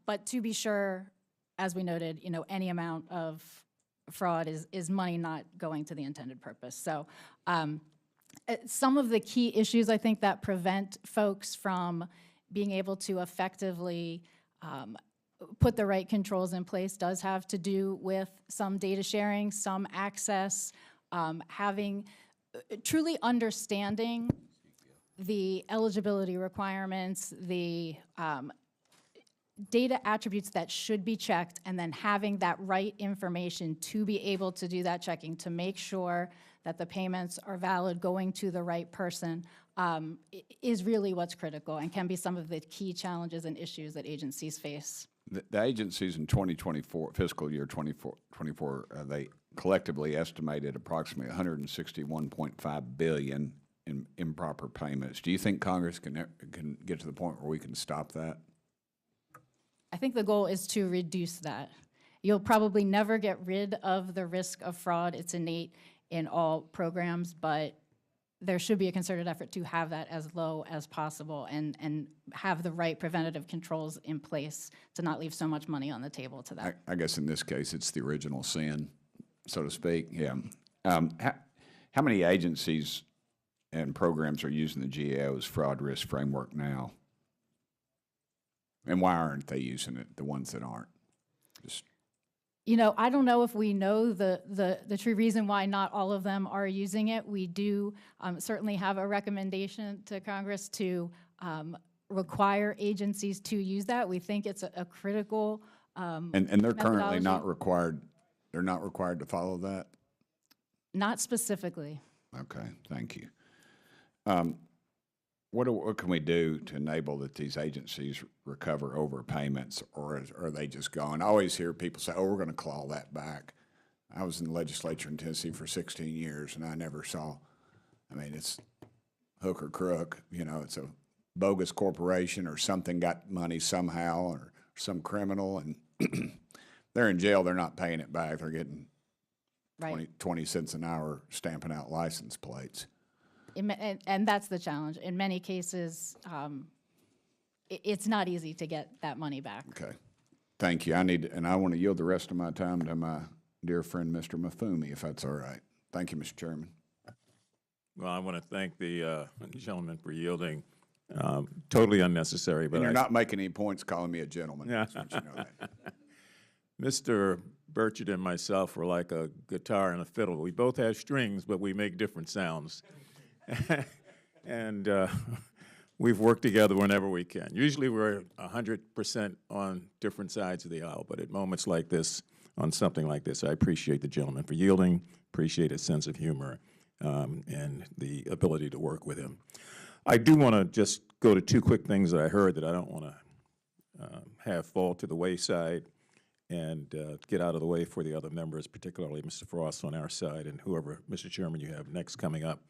But to be sure, as we noted, you know, any amount of fraud is money not going to the intended purpose. So some of the key issues, I think, that prevent folks from being able to effectively put the right controls in place does have to do with some data sharing, some access, truly understanding the eligibility requirements, the data attributes that should be checked, and then having that right information to be able to do that checking to make sure that the payments are valid, going to the right person, is really what's critical and can be some of the key challenges and issues that agencies face. The agencies in 2024, fiscal year 24, they collectively estimated approximately $161.5 billion in improper payments. Do you think Congress can get to the point where we can stop that? I think the goal is to reduce that. You'll probably never get rid of the risk of fraud. It's innate in all programs, but there should be a concerted effort to have that as low as possible and have the right preventative controls in place to not leave so much money on the table to that. I guess in this case, it's the original sin, so to speak. Yeah. How many agencies and programs are using the GAO's fraud risk framework now? And why aren't they using it, the ones that aren't? You know, I don't know if we know the true reason why not all of them are using it. We do certainly have a recommendation to Congress to require agencies to use that. We think it's a critical and they're currently not required. They're not required to follow that? Not specifically. Okay, thank you. What can we do to enable that these agencies recover overpayments, or are they just gone? I always hear people say, oh, we're going to claw that back. I was in the legislature in Tennessee for 16 years, and I never saw, I mean, it's hook or crook. You know, it's a bogus corporation or something got money somehow or some criminal, and they're in jail. They're not paying it back. They're getting 20 cents an hour stamping out license plates. And that's the challenge. In many cases, it's not easy to get that money back. Okay. Thank you. I want to yield the rest of my time to my dear friend, Mr. Mafumi, if that's all right. Thank you, Mr. Chairman. Well, I want to thank the gentleman for yielding. Totally unnecessary. But and you're not making any points calling me a gentleman. I just want you to know that. Mr. Burchett and myself were like a guitar and a fiddle. We both have strings, but we make different sounds. And we've worked together whenever we can. Usually we're 100% on different sides of the aisle, but at moments like this, on something like this, I appreciate the gentleman for yielding, appreciate his sense of humor, and the ability to work with him. I do want to just go to two quick things that I heard that I don't want to have fall to the wayside and get out of the way for the other members, particularly Mr. Frost on our side and whoever, Mr. Chairman, you have next coming up.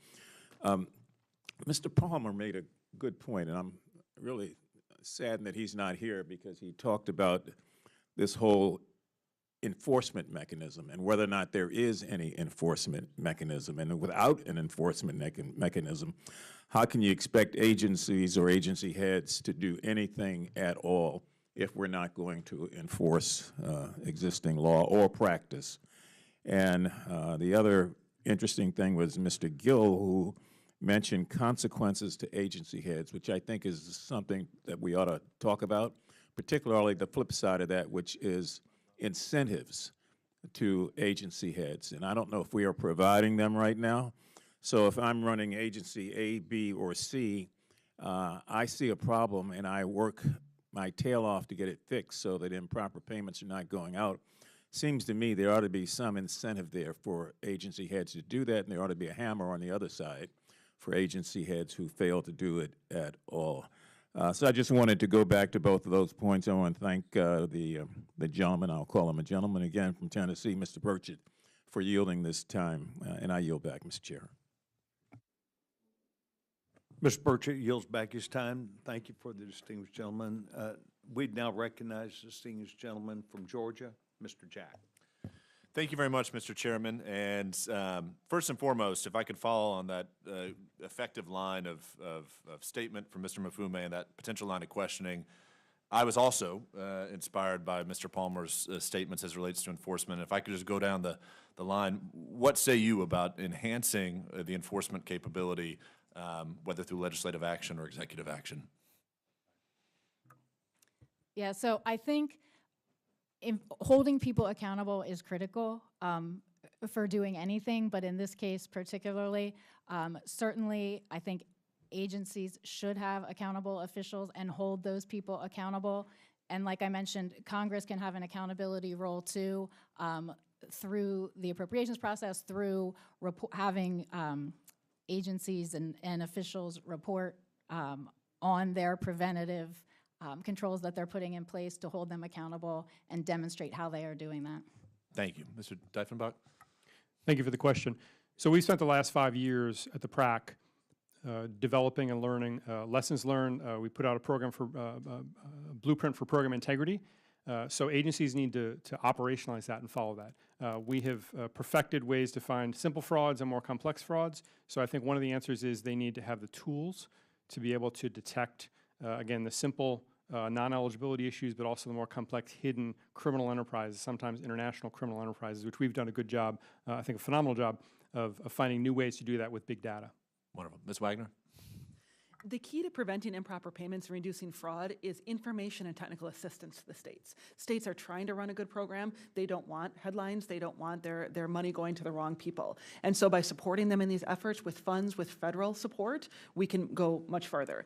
Mr. Palmer made a good point, and I'm really saddened that he's not here because he talked about this whole enforcement mechanism and whether or not there is any enforcement mechanism. And without an enforcement mechanism, how can you expect agencies or agency heads to do anything at all if we're not going to enforce existing law or practice? And the other interesting thing was Mr. Gill, who mentioned consequences to agency heads, which I think is something that we ought to talk about, particularly the flip side of that, which is incentives to agency heads. And I don't know if we are providing them right now. So if I'm running agency A, B, or C, I see a problem and I work my tail off to get it fixed so that improper payments are not going out. Seems to me there ought to be some incentive there for agency heads to do that, and there ought to be a hammer on the other side for agency heads who fail to do it at all. So I just wanted to go back to both of those points. I want to thank the gentleman, I'll call him a gentleman again, from Tennessee, Mr. Burchett, for yielding this time, and I yield back, Mr. Chair. Mr. Burchett yields back his time. Thank you for the distinguished gentleman. We'd now recognize the distinguished gentleman from Georgia, Mr. Jack. Thank you very much, Mr. Chairman. And first and foremost, if I could follow on that effective line of statement from Mr. Mfume and that potential line of questioning, I was also inspired by Mr. Palmer's statements as it relates to enforcement. If I could just go down the line, what say you about enhancing the enforcement capability, whether through legislative action or executive action? Yeah, so I think holding people accountable is critical for doing anything, but in this case particularly, certainly I think agencies should have accountable officials and hold those people accountable. And like I mentioned, Congress can have an accountability role too, through the appropriations process, through having agencies and officials report on their preventative controls that they're putting in place to hold them accountable and demonstrate how they are doing that. Thank you. Mr. Diefenbach? Thank you for the question. So we spent the last 5 years at the PRAC developing and learning lessons learned. We put out a program for blueprint for program integrity. So agencies need to operationalize that and follow that. We have perfected ways to find simple frauds and more complex frauds. So I think one of the answers is they need to have the tools to be able to detect, again, the simple non-eligibility issues, but also the more complex hidden criminal enterprises, sometimes international criminal enterprises, which we've done a good job, I think a phenomenal job, of finding new ways to do that with big data. Wonderful. Ms. Wagner? The key to preventing improper payments and reducing fraud is information and technical assistance to the states. States are trying to run a good program. They don't want headlines. They don't want their money going to the wrong people. And so by supporting them in these efforts with funds, with federal support, we can go much further.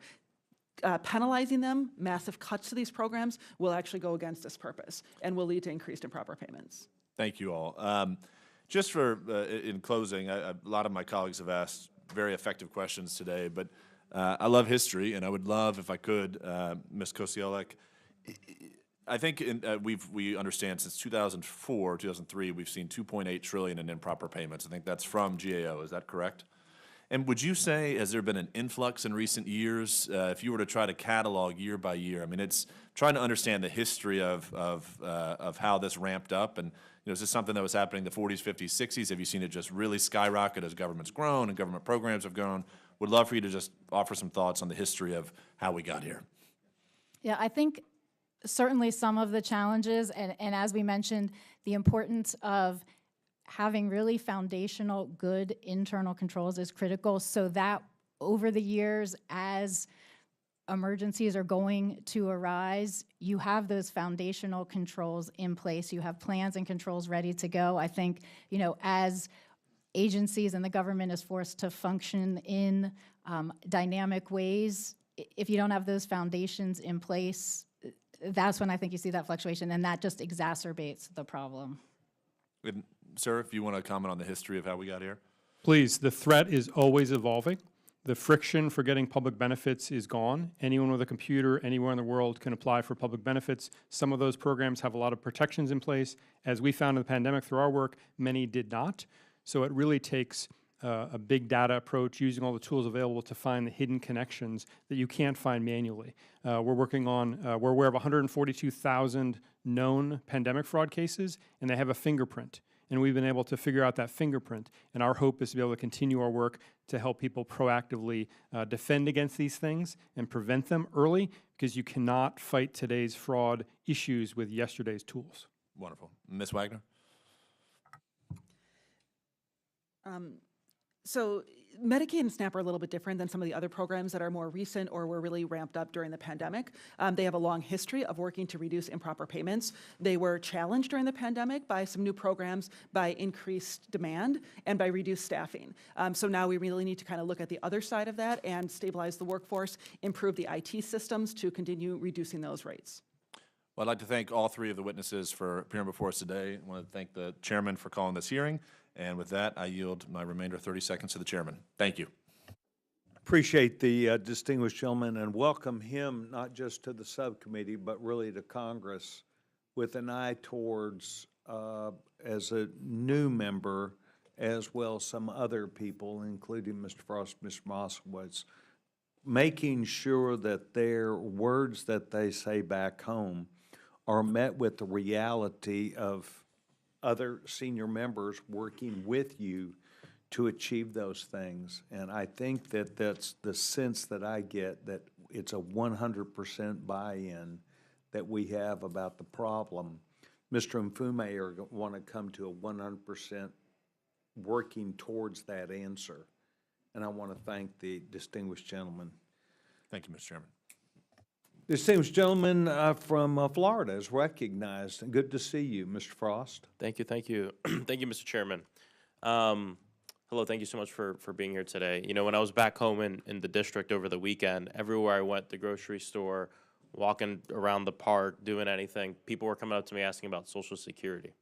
Penalizing them, massive cuts to these programs, will actually go against this purpose and will lead to increased improper payments. Thank you all. Just for, in closing, a lot of my colleagues have asked very effective questions today, but I love history, and I would love, if I could, Ms. Kosiolek, I think we understand since 2004, 2003, we've seen $2.8 trillion in improper payments. I think that's from GAO. Is that correct? And would you say, has there been an influx in recent years? If you were to try to catalog year by year, I mean, it's trying to understand the history of how this ramped up. And is this something that was happening in the 40s, 50s, 60s? Have you seen it just really skyrocket as government's grown and government programs have grown? Would love for you to just offer some thoughts on the history of how we got here. Yeah, I think certainly some of the challenges, and as we mentioned, the importance of having really foundational, good internal controls is critical, so that over the years, as emergencies are going to arise, you have those foundational controls in place. You have plans and controls ready to go. I think, as agencies and the government is forced to function in dynamic ways, if you don't have those foundations in place, that's when I think you see that fluctuation, and that just exacerbates the problem. And, sir, if you want to comment on the history of how we got here. Please, the threat is always evolving. The friction for getting public benefits is gone. Anyone with a computer anywhere in the world can apply for public benefits. Some of those programs have a lot of protections in place. As we found in the pandemic through our work, many did not. So it really takes a big data approach, using all the tools available to find the hidden connections that you can't find manually. We're working on, we're aware of 142,000 known pandemic fraud cases, and they have a fingerprint. And we've been able to figure out that fingerprint. And our hope is to be able to continue our work to help people proactively defend against these things and prevent them early, because you cannot fight today's fraud issues with yesterday's tools. Wonderful. Ms. Wagner? So Medicaid and SNAP are a little bit different than some of the other programs that are more recent or were really ramped up during the pandemic. They have a long history of working to reduce improper payments. They were challenged during the pandemic by some new programs, by increased demand, and by reduced staffing. So now we really need to kind of look at the other side of that and stabilize the workforce, improve the IT systems to continue reducing those rates. Well, I'd like to thank all three of the witnesses for appearing before us today. I want to thank the chairman for calling this hearing. And with that, I yield my remainder 30 seconds to the chairman. Thank you. Appreciate the distinguished gentleman and welcome him not just to the subcommittee, but really to Congress with an eye towards, as a new member, as well as some other people, including Mr. Frost, Mr. Moskowitz, making sure that their words that they say back home are met with the reality of other senior members working with you to achieve those things. And I think that that's the sense that I get, that it's a 100% buy-in that we have about the problem. Mr. Mfume want to come to a 100% working towards that answer. And I want to thank the distinguished gentleman. Thank you, Mr. Chairman. The distinguished gentleman from Florida is recognized. Good to see you, Mr. Frost. Thank you, thank you. Thank you, Mr. Chairman. Hello, thank you so much for being here today. You know, when I was back home in the district over the weekend, everywhere I went, the grocery store, walking around the park, doing anything, people were coming up to me asking about Social Security.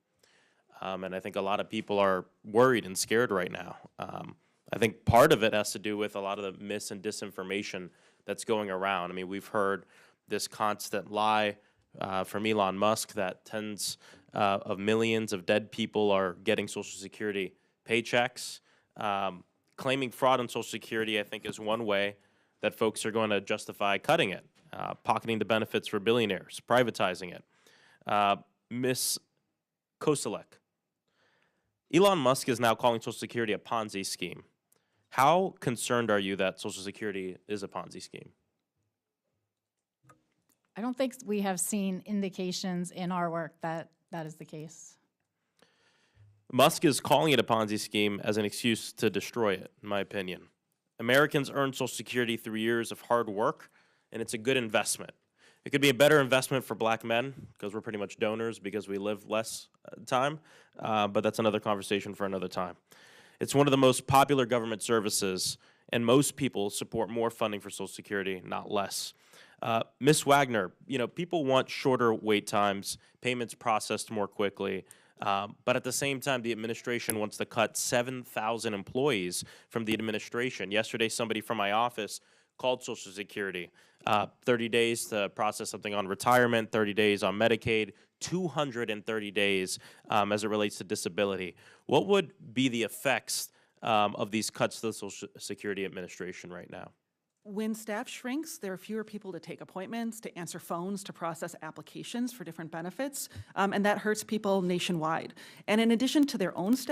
And I think a lot of people are worried and scared right now. I think part of it has to do with a lot of the mis and disinformation that's going around. I mean, we've heard this constant lie from Elon Musk that tens of millions of dead people are getting Social Security paychecks. Claiming fraud on Social Security, I think, is one way that folks are going to justify cutting it, pocketing the benefits for billionaires, privatizing it. Ms. Koselleck, Elon Musk is now calling Social Security a Ponzi scheme. How concerned are you that Social Security is a Ponzi scheme? I don't think we have seen indications in our work that that is the case. Musk is calling it a Ponzi scheme as an excuse to destroy it, in my opinion. Americans earn Social Security through years of hard work, and it's a good investment. It could be a better investment for black men, because we're pretty much donors because we live less time, but that's another conversation for another time. It's one of the most popular government services, and most people support more funding for Social Security, not less. Ms. Wagner, you know, people want shorter wait times, payments processed more quickly, but at the same time, the administration wants to cut 7,000 employees from the administration. Yesterday, somebody from my office called Social Security. 30 days to process something on retirement, 30 days on Medicaid, 230 days as it relates to disability. What would be the effects of these cuts to the Social Security Administration right now? When staff shrinks, there are fewer people to take appointments, to answer phones, to process applications for different benefits, and that hurts people nationwide. And in addition to their own staff,